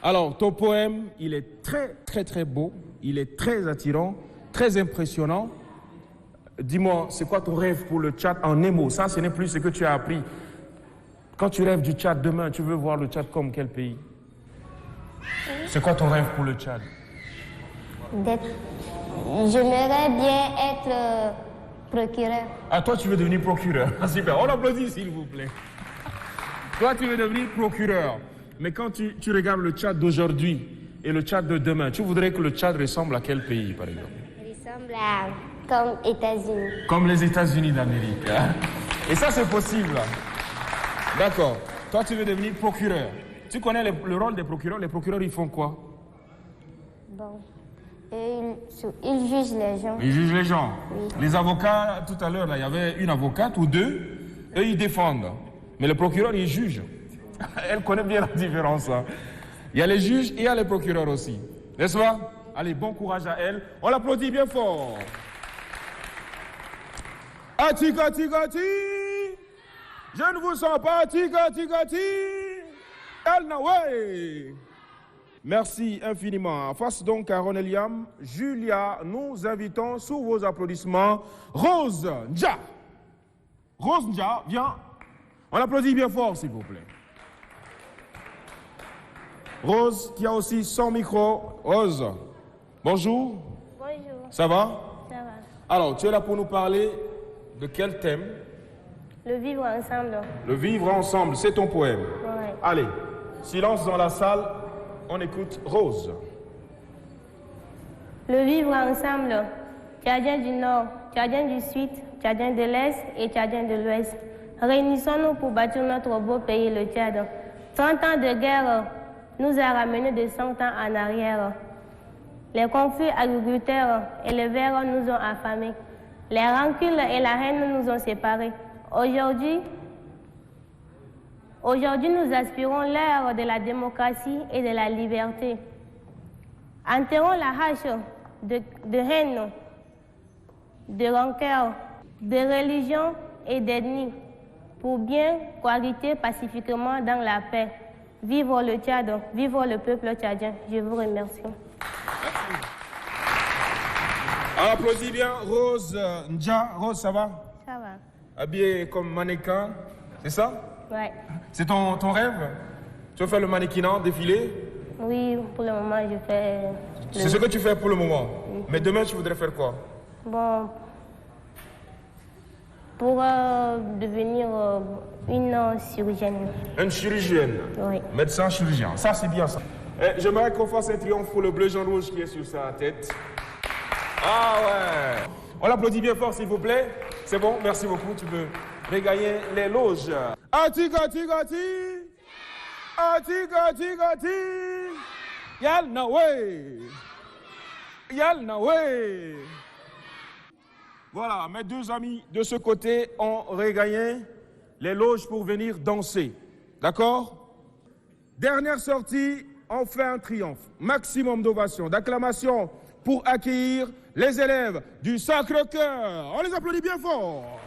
Alors, ton poème, il est très beau, il est très attirant, très impressionnant. Dis-moi, c'est quoi ton rêve pour le Tchad en émo? Ça, ce n'est plus ce que tu as appris. Quand tu rêves du Tchad demain, tu veux voir le Tchad comme quel pays? C'est quoi ton rêve pour le Tchad? J'aimerais bien être procureur. Ah, toi, tu veux devenir procureur. Super, on applaudit, s'il vous plaît. Toi, tu veux devenir procureur. Mais quand tu regardes le Tchad d'aujourd'hui et le Tchad de demain, tu voudrais que le Tchad ressemble à quel pays, par exemple? Il ressemble à comme États-Unis. Comme les États-Unis d'Amérique. Hein? Et ça, c'est possible. D'accord. Toi, tu veux devenir procureur. Tu connais le rôle des procureurs? Les procureurs, ils font quoi? Bon. Ils jugent les gens. Ils jugent les gens. Oui. Les avocats, tout à l'heure, il y avait une avocate ou deux. Eux, ils défendent. Mais le procureur, il juge. Elle connaît bien la différence. Hein. Il y a les juges et il y a les procureurs aussi. N'est-ce pas? Allez, bon courage à elle. On l'applaudit bien fort. Atigati. Je ne vous sens pas. Atigati. Alnawe. Merci infiniment. Face donc à Ron Eliam, Julia, nous invitons sous vos applaudissements Rose Nja. Rose Nja, viens. On l'applaudit bien fort, s'il vous plaît. Rose, qui a aussi son micro. Rose, bonjour. Bonjour. Ça va? Ça va. Alors, tu es là pour nous parler de quel thème? Le vivre ensemble. Le vivre ensemble, c'est ton poème. Ouais. Allez, silence dans la salle, on écoute Rose. Le vivre ensemble. Tchadiens du Nord, Tchadiens du Sud, Tchadiens de l'Est et Tchadiens de l'Ouest. Réunissons-nous pour bâtir notre beau pays, le Tchad. 30 ans de guerre nous a ramenés de 100 ans en arrière. Les conflits agriculteurs et les vers nous ont affamés. Les rancunes et la haine nous ont séparés. Aujourd'hui, nous aspirons l'ère de la démocratie et de la liberté. Enterrons la hache de haine, de rancœur, de religion et d'ethnie pour bien cohabiter pacifiquement dans la paix. Vive le Tchad, vive le peuple tchadien. Je vous remercie. On applaudit bien Rose Nja. Rose, ça va? Ça va. Habillée comme mannequin, c'est ça? Ouais. C'est ton rêve? Tu veux faire le mannequinat, défiler? Oui, pour le moment, je fais... C'est ce que tu fais pour le moment. Oui. Mais demain, tu voudrais faire quoi? Bon, pour devenir une chirurgienne. Une chirurgienne? Oui. Médecin chirurgien. Ça, c'est bien ça. J'aimerais qu'on fasse un triomphe pour le bleu, jaune, rouge qui est sur sa tête. Ah ouais. On l'applaudit bien fort, s'il vous plaît. C'est bon, merci beaucoup. Tu peux regagner les loges. Atigati. Yalnawe. Voilà, mes deux amis de ce côté ont regagné les loges pour venir danser. D'accord? Dernière sortie, on fait un triomphe. Maximum d'ovations, d'acclamations pour accueillir les élèves du Sacré-Cœur. On les applaudit bien fort.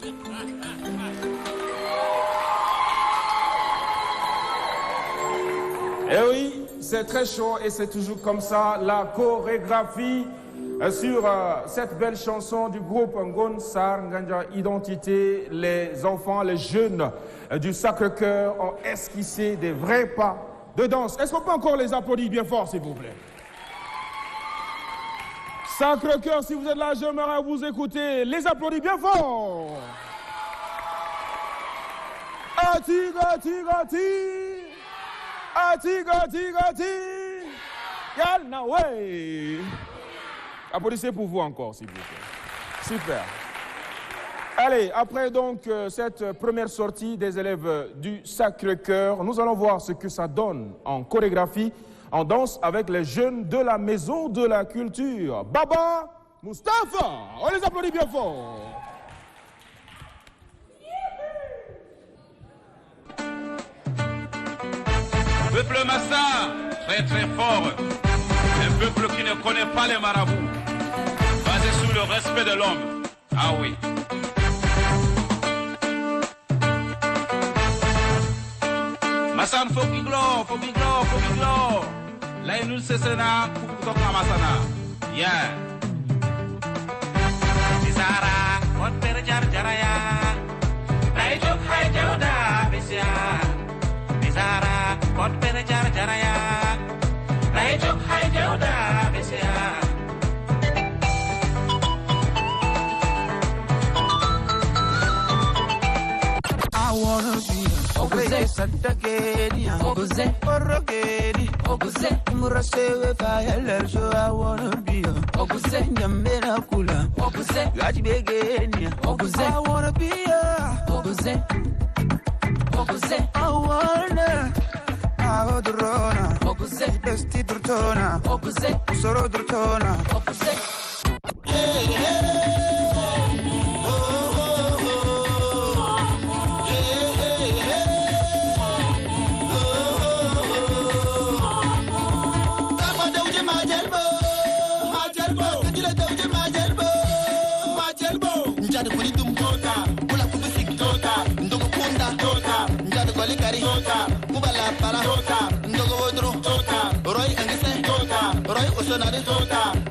Eh oui, c'est très chaud et c'est toujours comme ça, la chorégraphie sur cette belle chanson du groupe Ngon Sar Nganja Identité. Les enfants, les jeunes du Sacré-Cœur ont esquissé des vrais pas de danse. Est-ce qu'on peut encore les applaudir bien fort, s'il vous plaît? Sacré-Cœur, si vous êtes là, j'aimerais vous écouter. Les applaudis bien fort. Ati, gati, gati. Ati, gati, gati. Yalna, ouais. Applaudissez pour vous encore, s'il vous plaît. Super. Allez, après donc cette première sortie des élèves du Sacré-Cœur, nous allons voir ce que ça donne en chorégraphie, en danse avec les jeunes de la Maison de la Culture. Baba Moustapha, on les applaudit bien fort. Peuple Massa, très très fort. Un peuple qui ne connaît pas les marabouts, basé sur le respect de l'homme. Ah oui. Massan Fokiglo, Fokiglo, Fokiglo. Là, il nous sesena, Kukukokna Massana. Yeah. Bizara, what better jaraya. Raijuk hai jauda, Bisia. Bizara, what better jaraya. Raijuk hai jauda, Bisia. I wanna be Oguze Santakedi, Oguze Orogedi, Oguze Murasewe Fayel, so I wanna be Oguze Yamena Kula, Oguze Gajibegeni, Oguze I wanna be Oguze Oguze I wanna Ahodrona, Oguze Desti Drutona, Oguze Soro Drutona, Oguze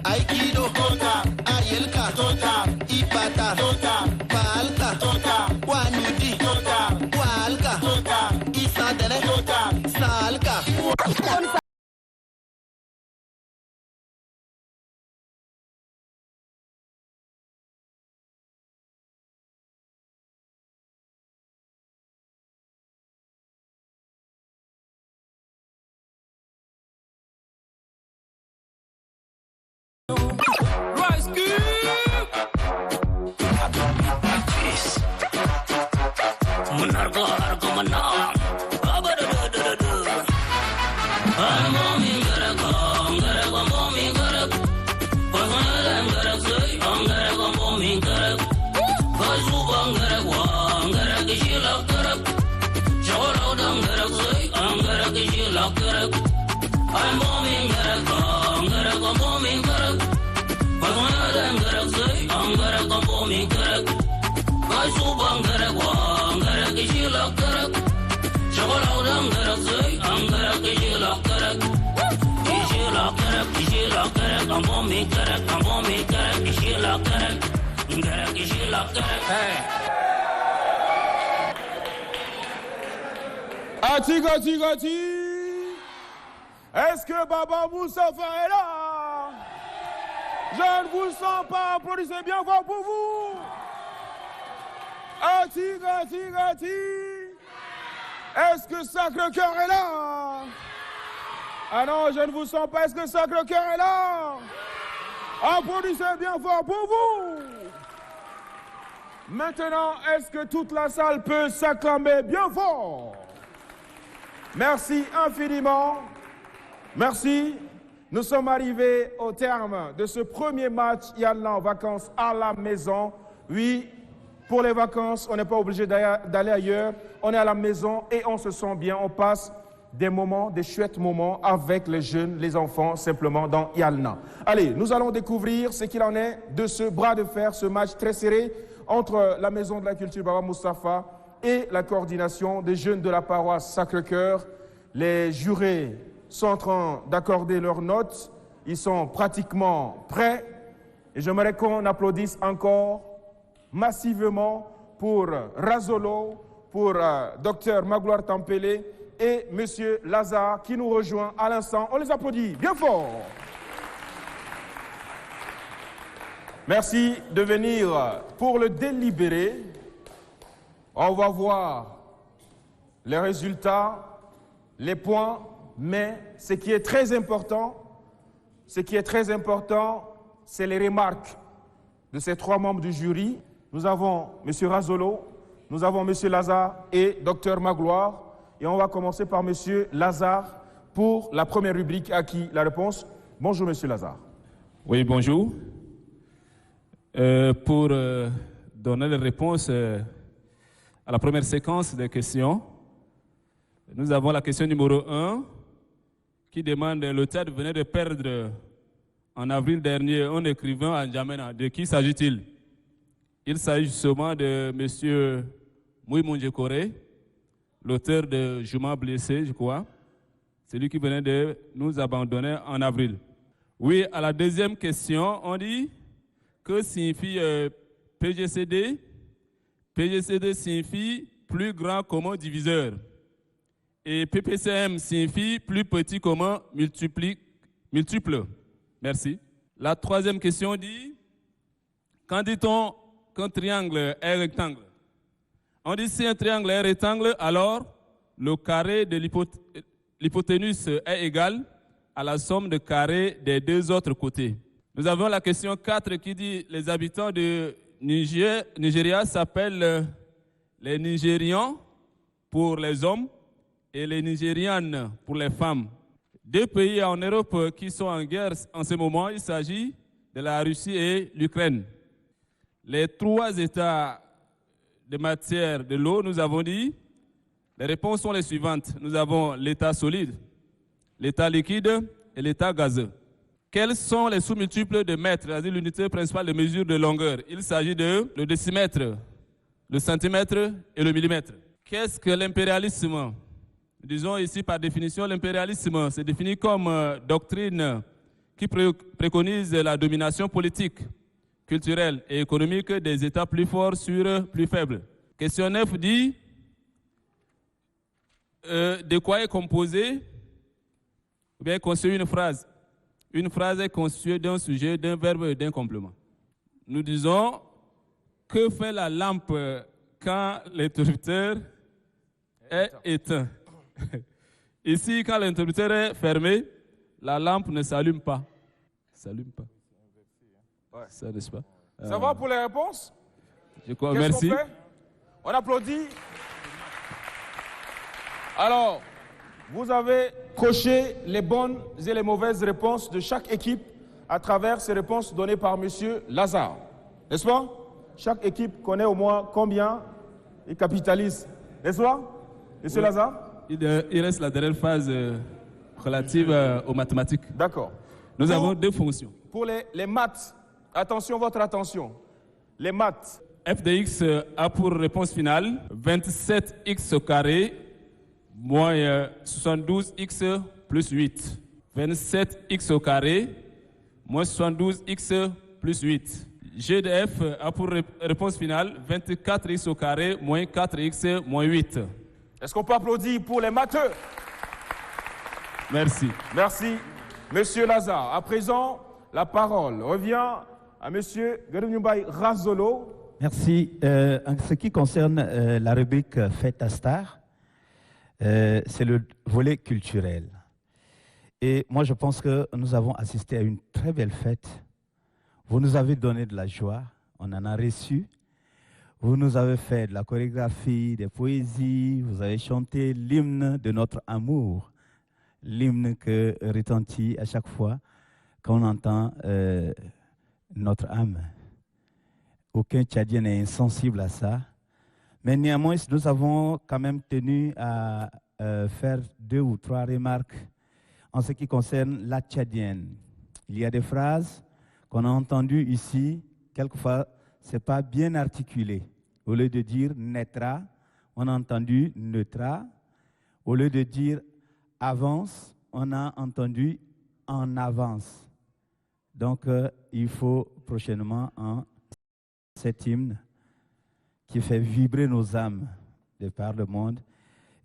Aikido, Ayelka, Ipata, Palka, Wanudi, Walka, Isadele, Salka. Ati, gati, gati. Est-ce que Baba Moustapha est là? Je ne vous sens pas. Applaudissez bien fort pour vous. Ati, gati, gati. Est-ce que Sacré-Cœur est là? Ah non, je ne vous sens pas. Est-ce que Sacré-Cœur est là? Applaudissez bien fort pour vous. Maintenant, est-ce que toute la salle peut s'acclamer bien fort? Merci infiniment. Merci. Nous sommes arrivés au terme de ce premier match Yalna en vacances à la maison. Oui, pour les vacances, on n'est pas obligé d'aller ailleurs. On est à la maison et on se sent bien. On passe des moments, des chouettes moments avec les jeunes, les enfants, simplement dans Yalna. Allez, nous allons découvrir ce qu'il en est de ce bras de fer, ce match très serré entre la Maison de la Culture Baba Moustapha et la coordination des jeunes de la paroisse Sacré-Cœur. Les jurés sont en train d'accorder leurs notes. Ils sont pratiquement prêts. Et j'aimerais qu'on applaudisse encore massivement pour Razolo, pour Dr Magloire Tampele et M. Lazare qui nous rejoint à l'instant. On les applaudit bien fort. Merci de venir pour le délibéré. On va voir les résultats, les points, mais ce qui est très important, c'est les remarques de ces trois membres du jury. Nous avons M. Razolo, nous avons M. Lazare et Dr Magloire. Et on va commencer par M. Lazare pour la première rubrique à qui la réponse. Bonjour M. Lazare. Oui, bonjour. Pour donner les réponses à la première séquence des questions, nous avons la question numéro 1 qui demande: l'auteur venait de perdre en avril dernier un écrivain à N'Djamena. De qui s'agit-il? Il s'agit justement de M. Mouy Mondjekore, l'auteur de Juma blessé, je crois. C'est lui qui venait de nous abandonner en avril. Oui, à la deuxième question, on dit que signifie PGCD? PGCD signifie plus grand commun diviseur. Et PPCM signifie plus petit commun multiple. Merci. La troisième question dit: quand dit-on qu'un triangle est rectangle? On dit si un triangle est rectangle, alors le carré de l'hypoténuse est égal à la somme de carrés des deux autres côtés. Nous avons la question 4 qui dit: les habitants de Nigeria s'appellent les Nigérians pour les hommes et les Nigérianes pour les femmes. Deux pays en Europe qui sont en guerre en ce moment, il s'agit de la Russie et l'Ukraine. Les trois états de matière de l'eau, nous avons dit, les réponses sont les suivantes. Nous avons l'état solide, l'état liquide et l'état gazeux. Quels sont les sous-multiples de mètre, c'est-à-dire l'unité principale de mesure de longueur? Il s'agit de le décimètre, le centimètre et le millimètre. Qu'est-ce que l'impérialisme? Disons ici par définition, l'impérialisme se définit comme doctrine qui préconise la domination politique, culturelle et économique des États plus forts sur plus faibles. Question 9 dit: de quoi est composée ou bien constituée une phrase? Une phrase est constituée d'un sujet, d'un verbe et d'un complément. Nous disons: que fait la lampe quand l'interrupteur est éteint? Ici, quand l'interrupteur est fermé, la lampe ne s'allume pas. S'allume pas. Ouais. Ça, n'est-ce pas? Ça va pour les réponses? Je crois. Merci. Qu'on fait? On applaudit. Alors, vous avez coché les bonnes et les mauvaises réponses de chaque équipe à travers ces réponses données par M. Lazare. N'est-ce pas? Chaque équipe connaît au moins combien il capitalise. N'est-ce pas, M. Oui. Lazare? Il reste la dernière phase relative aux mathématiques. D'accord. Nous avons deux fonctions. Pour les maths, attention, votre attention. Les maths. F de x a pour réponse finale 27x au carré moins 72x plus 8. 27x au carré moins 72x plus 8. G de F a pour réponse finale 24x au carré moins 4x moins 8. Est-ce qu'on peut applaudir pour les matheux? Merci. Merci, Monsieur Lazare. À présent, la parole revient à Monsieur Gerunyumbai Razolo. Merci. En ce qui concerne la rubrique Fête à Star, c'est le volet culturel. Et moi, je pense que nous avons assisté à une très belle fête. Vous nous avez donné de la joie, on en a reçu. Vous nous avez fait de la chorégraphie, des poésies, vous avez chanté l'hymne de notre amour, l'hymne que retentit à chaque fois qu'on entend notre âme. Aucun Tchadien n'est insensible à ça. Mais néanmoins, nous avons quand même tenu à faire 2 ou 3 remarques en ce qui concerne la tchadienne. Il y a des phrases qu'on a entendues ici, quelquefois ce n'est pas bien articulé. Au lieu de dire naîtra, on a entendu neutra. Au lieu de dire avance, on a entendu en avance. Donc, il faut prochainement cet hymne qui fait vibrer nos âmes de par le monde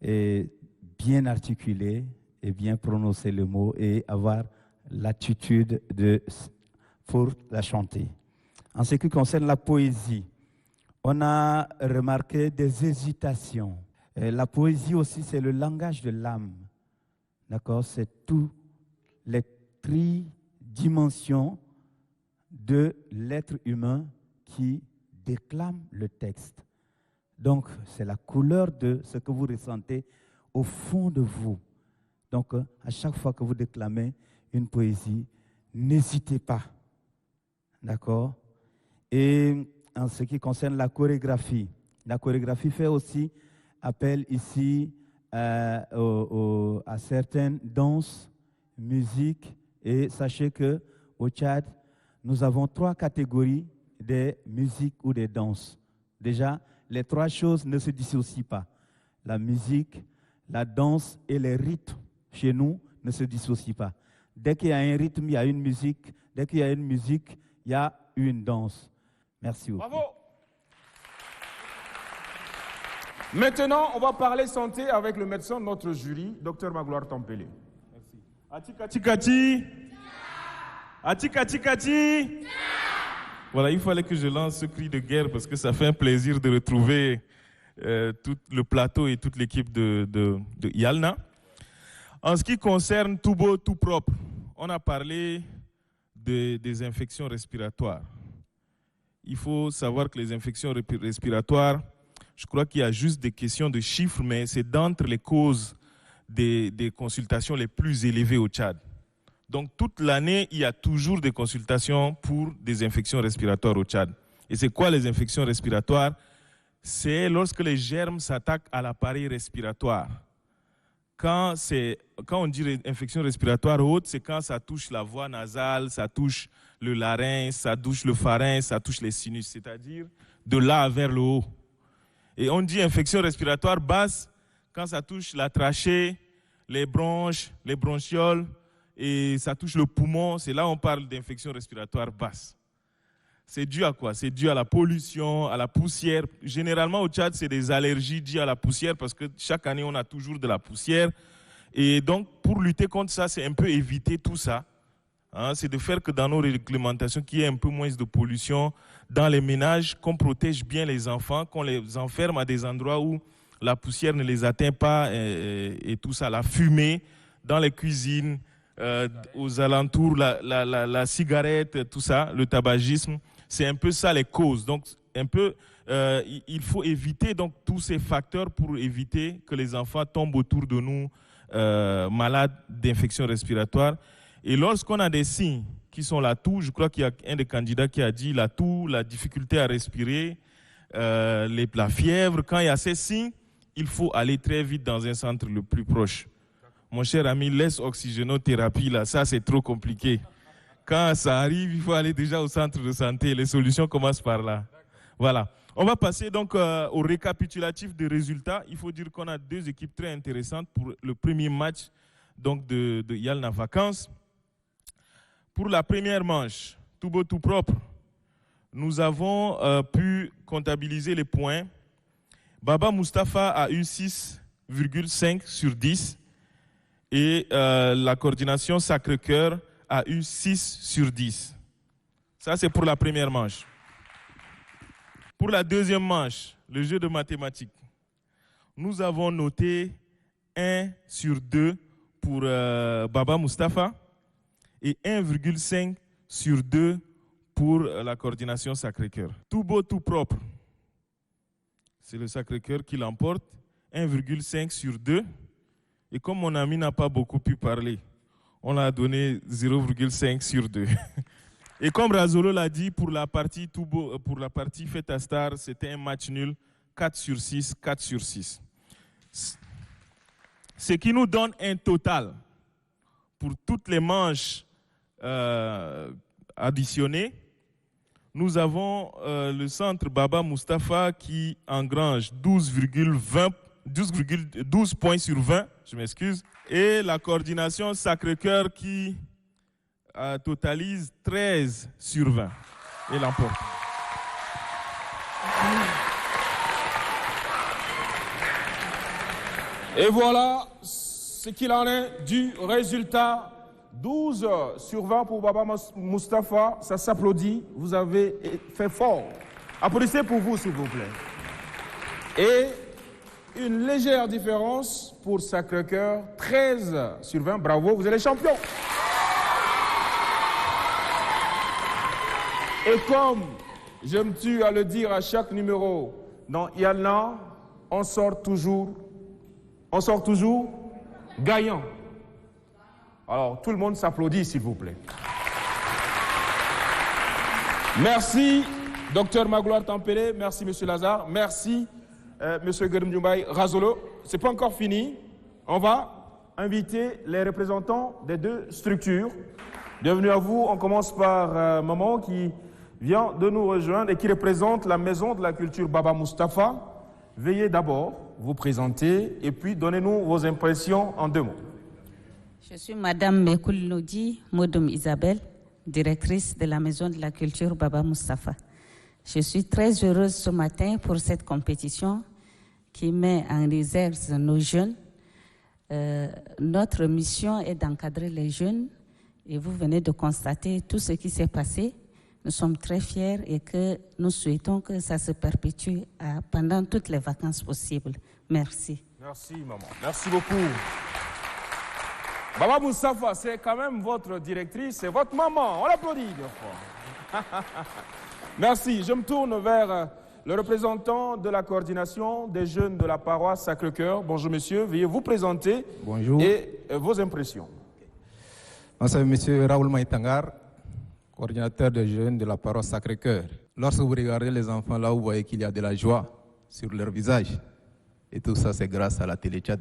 et bien articuler et bien prononcer le mot et avoir l'attitude pour la chanter. En ce qui concerne la poésie, on a remarqué des hésitations. La poésie aussi, c'est le langage de l'âme. D'accord? C'est toutes les tridimensions de l'être humain qui déclame le texte. Donc, c'est la couleur de ce que vous ressentez au fond de vous. Donc, à chaque fois que vous déclamez une poésie, n'hésitez pas. D'accord? Et en ce qui concerne la chorégraphie fait aussi appel ici à certaines danses, musiques. Et sachez qu'au Tchad, nous avons 3 catégories des musiques ou des danses. Déjà, les 3 choses ne se dissocient pas. La musique, la danse et les rythmes, chez nous, ne se dissocient pas. Dès qu'il y a un rythme, il y a une musique. Dès qu'il y a une musique, il y a une danse. Merci beaucoup. Bravo. Maintenant, on va parler santé avec le médecin de notre jury, Dr Magloire Tempélé. Merci. Atikati. Atikati. Voilà, il fallait que je lance ce cri de guerre parce que ça fait un plaisir de retrouver tout le plateau et toute l'équipe de Yalna. En ce qui concerne tout beau, tout propre, on a parlé des infections respiratoires. Il faut savoir que les infections respiratoires, je crois qu'il y a juste des questions de chiffres, mais c'est d'entre les causes des consultations les plus élevées au Tchad. Donc toute l'année, il y a toujours des consultations pour des infections respiratoires au Tchad. Et c'est quoi les infections respiratoires? C'est lorsque les germes s'attaquent à l'appareil respiratoire. Quand on dit infection respiratoire haute, c'est quand ça touche la voie nasale, ça touche le larynx, ça touche le pharynx, ça touche les sinus, c'est-à-dire de là vers le haut. Et on dit infection respiratoire basse quand ça touche la trachée, les bronches, les bronchioles, et ça touche le poumon. C'est là qu'on parle d'infection respiratoire basse. C'est dû à quoi? C'est dû à la pollution, à la poussière. Généralement au Tchad, c'est des allergies dues à la poussière parce que chaque année, on a toujours de la poussière. Et donc, pour lutter contre ça, c'est un peu éviter tout ça. Hein, c'est de faire que dans nos réglementations, qu'il y ait un peu moins de pollution dans les ménages, qu'on protège bien les enfants, qu'on les enferme à des endroits où la poussière ne les atteint pas et tout ça. La fumée dans les cuisines, aux alentours, la cigarette, tout ça, le tabagisme. C'est un peu ça les causes. Donc, un peu, il faut éviter donc, tous ces facteurs pour éviter que les enfants tombent autour de nous malades d'infections respiratoires. Et lorsqu'on a des signes qui sont la toux, je crois qu'il y a un des candidats qui a dit la toux, la difficulté à respirer, la fièvre, quand il y a ces signes, il faut aller très vite dans un centre le plus proche. Mon cher ami, laisse oxygénothérapie, là, ça c'est trop compliqué. Quand ça arrive, il faut aller déjà au centre de santé. Les solutions commencent par là. Voilà. On va passer donc au récapitulatif des résultats. Il faut dire qu'on a 2 équipes très intéressantes pour le premier match donc de Yalna Vacances. Pour la première manche, tout beau, tout propre, nous avons pu comptabiliser les points. Baba Mustapha a eu 6,5 sur 10 et la coordination Sacré-Cœur a eu 6 sur 10. Ça, c'est pour la première manche. Pour la deuxième manche, le jeu de mathématiques, nous avons noté 1 sur 2 pour Baba Mustapha et 1,5 sur 2 pour la coordination Sacré-Cœur. Tout beau, tout propre. C'est le Sacré-Cœur qui l'emporte, 1,5 sur 2. Et comme mon ami n'a pas beaucoup pu parler, on a donné 0,5 sur 2. Et comme Razolo l'a dit, pour la partie Toubo, pour la partie Fête à Star, c'était un match nul, 4 sur 6, 4 sur 6. Ce qui nous donne un total pour toutes les manches additionnées, nous avons le centre Baba Mustapha qui engrange 12 points sur 20, je m'excuse, et la coordination Sacré-Cœur qui totalise 13 sur 20 et l'emporte. Et voilà ce qu'il en est du résultat. 12 sur 20 pour Baba Mustapha. Ça s'applaudit. Vous avez fait fort. Applaudissez pour vous, s'il vous plaît. Et une légère différence pour Sacré-Cœur. 13 sur 20. Bravo, vous êtes les champions. Et comme je me tue à le dire à chaque numéro, dans Yalna, on sort toujours gagnant. Alors, tout le monde s'applaudit, s'il vous plaît. Merci, Dr Magloire Tempéré. Merci, M. Lazare. Merci, M. Guermdjoumbay Razolo. Ce n'est pas encore fini. On va inviter les représentants des deux structures. Bienvenue à vous. On commence par Maman qui vient de nous rejoindre et qui représente la Maison de la Culture Baba Mustapha. Veuillez d'abord vous présenter et puis donnez-nous vos impressions en 2 mots. Je suis Madame Mekoul Nodi Modoum Isabelle, directrice de la Maison de la Culture Baba Mustapha. Je suis très heureuse ce matin pour cette compétition qui met en réserve nos jeunes. Notre mission est d'encadrer les jeunes et vous venez de constater tout ce qui s'est passé. Nous sommes très fiers et que nous souhaitons que ça se perpétue pendant toutes les vacances possibles. Merci. Merci, maman. Merci beaucoup. Baba Mustapha, c'est quand même votre directrice, c'est votre maman. On l'applaudit bien fort. Merci. Je me tourne vers le représentant de la coordination des jeunes de la paroisse Sacré-Cœur. Bonjour, monsieur. Veuillez vous présenter. Bonjour. Et vos impressions. Moi, c'est monsieur Raoul Maïtangar, coordinateur des jeunes de la paroisse Sacré-Cœur. Lorsque vous regardez les enfants là, vous voyez qu'il y a de la joie sur leur visage. Et tout ça, c'est grâce à la télé-chat.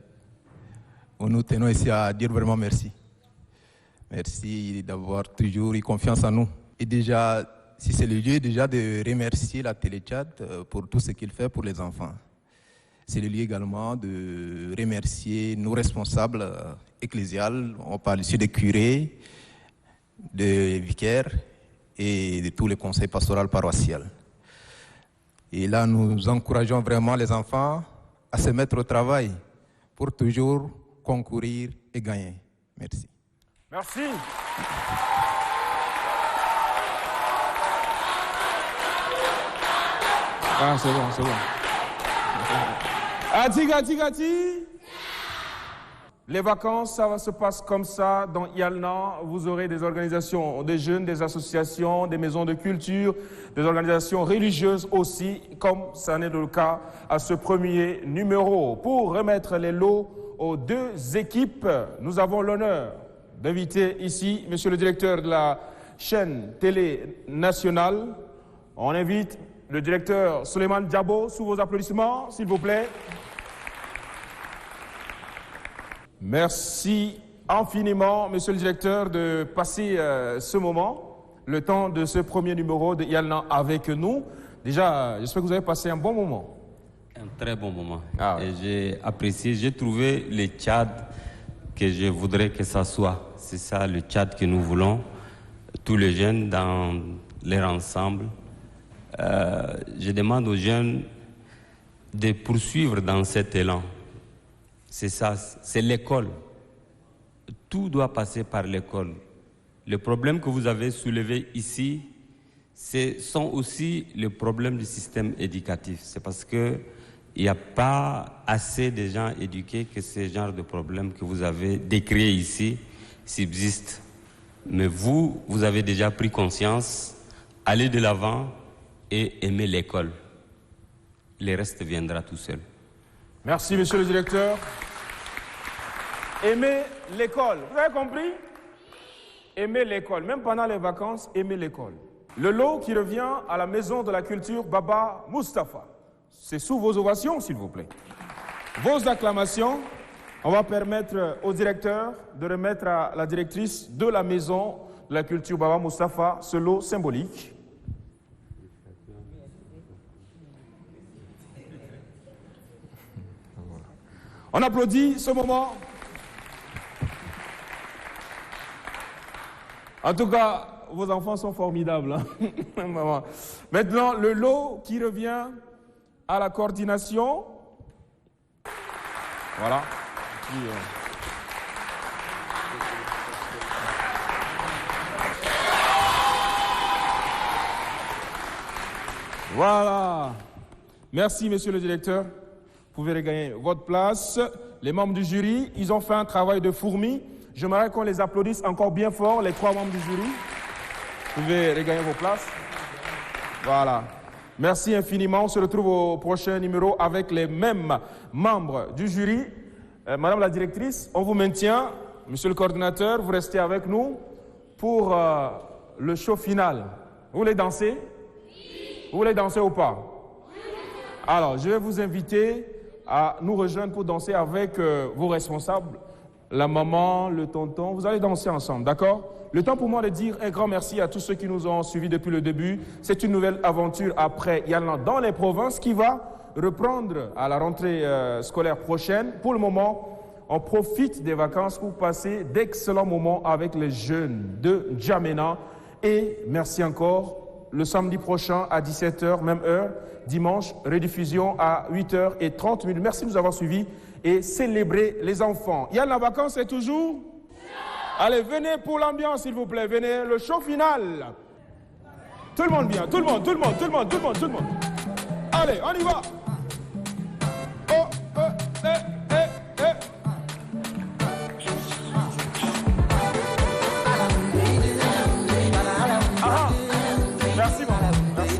Nous tenons ici à dire vraiment merci. Merci d'avoir toujours eu confiance en nous. Et déjà, si c'est le lieu déjà de remercier la télé-chat pour tout ce qu'il fait pour les enfants. C'est le lieu également de remercier nos responsables ecclésiales. On parle ici des curés, des vicaires et de tous les conseils pastoraux paroissiaux. Et là, nous encourageons vraiment les enfants à se mettre au travail pour toujours concourir et gagner. Merci. Merci. Ah, c'est bon, c'est bon. Gati. Les vacances, ça va se passer comme ça dans Yalna. Vous aurez des organisations des jeunes, des associations, des maisons de culture, des organisations religieuses aussi, comme ça n'est le cas à ce premier numéro. Pour remettre les lots aux 2 équipes, nous avons l'honneur d'inviter ici monsieur le directeur de la chaîne télé nationale. On invite le directeur Suleiman Diabo sous vos applaudissements, s'il vous plaît. Merci infiniment, monsieur le directeur, de passer ce moment, le temps de ce premier numéro de Yalna avec nous. Déjà, j'espère que vous avez passé un bon moment. Un très bon moment. Et j'ai apprécié, j'ai trouvé le Tchad que je voudrais que ça soit. C'est ça le Tchad que nous voulons, tous les jeunes dans leur ensemble. Je demande aux jeunes de poursuivre dans cet élan. C'est ça, c'est l'école. Tout doit passer par l'école. Le problème que vous avez soulevé ici, ce sont aussi les problèmes du système éducatif. C'est parce qu'il n'y a pas assez de gens éduqués que ce genre de problèmes que vous avez décrits ici subsistent. Mais vous avez déjà pris conscience, allez de l'avant et aimez l'école. Le reste viendra tout seul. Merci, monsieur le directeur. Aimez l'école. Vous avez compris? Aimez l'école. Même pendant les vacances, aimez l'école. Le lot qui revient à la Maison de la Culture Baba Mustapha. C'est sous vos ovations, s'il vous plaît. Vos acclamations. On va permettre au directeur de remettre à la directrice de la Maison de la Culture Baba Mustapha ce lot symbolique. On applaudit ce moment. En tout cas, vos enfants sont formidables. Hein. Maintenant, le lot qui revient à la coordination. Voilà. Voilà. Merci, monsieur le directeur. Vous pouvez regagner votre place. Les membres du jury, ils ont fait un travail de fourmi. J'aimerais qu'on les applaudisse encore bien fort, les 3 membres du jury. Vous pouvez regagner vos places. Voilà. Merci infiniment. On se retrouve au prochain numéro avec les mêmes membres du jury. Madame la directrice, on vous maintient. Monsieur le coordinateur, vous restez avec nous pour le show final. Vous voulez danser? Vous voulez danser ou pas? Alors, je vais vous inviter à nous rejoindre pour danser avec vos responsables, la maman, le tonton. Vous allez danser ensemble, d'accord? Le temps pour moi de dire un grand merci à tous ceux qui nous ont suivis depuis le début. C'est une nouvelle aventure après Yalna dans les provinces qui va reprendre à la rentrée scolaire prochaine. Pour le moment, on profite des vacances pour passer d'excellents moments avec les jeunes de N'Djamena. Et merci encore. Le samedi prochain à 17h, même heure. Dimanche, rediffusion à 8h30. Merci de nous avoir suivis et célébrer les enfants. Yalna vacances est toujours? Allez, venez pour l'ambiance, s'il vous plaît. Venez, le show final. Tout le monde vient, tout le monde. Allez, on y va. Oh, Merci, maman. Merci.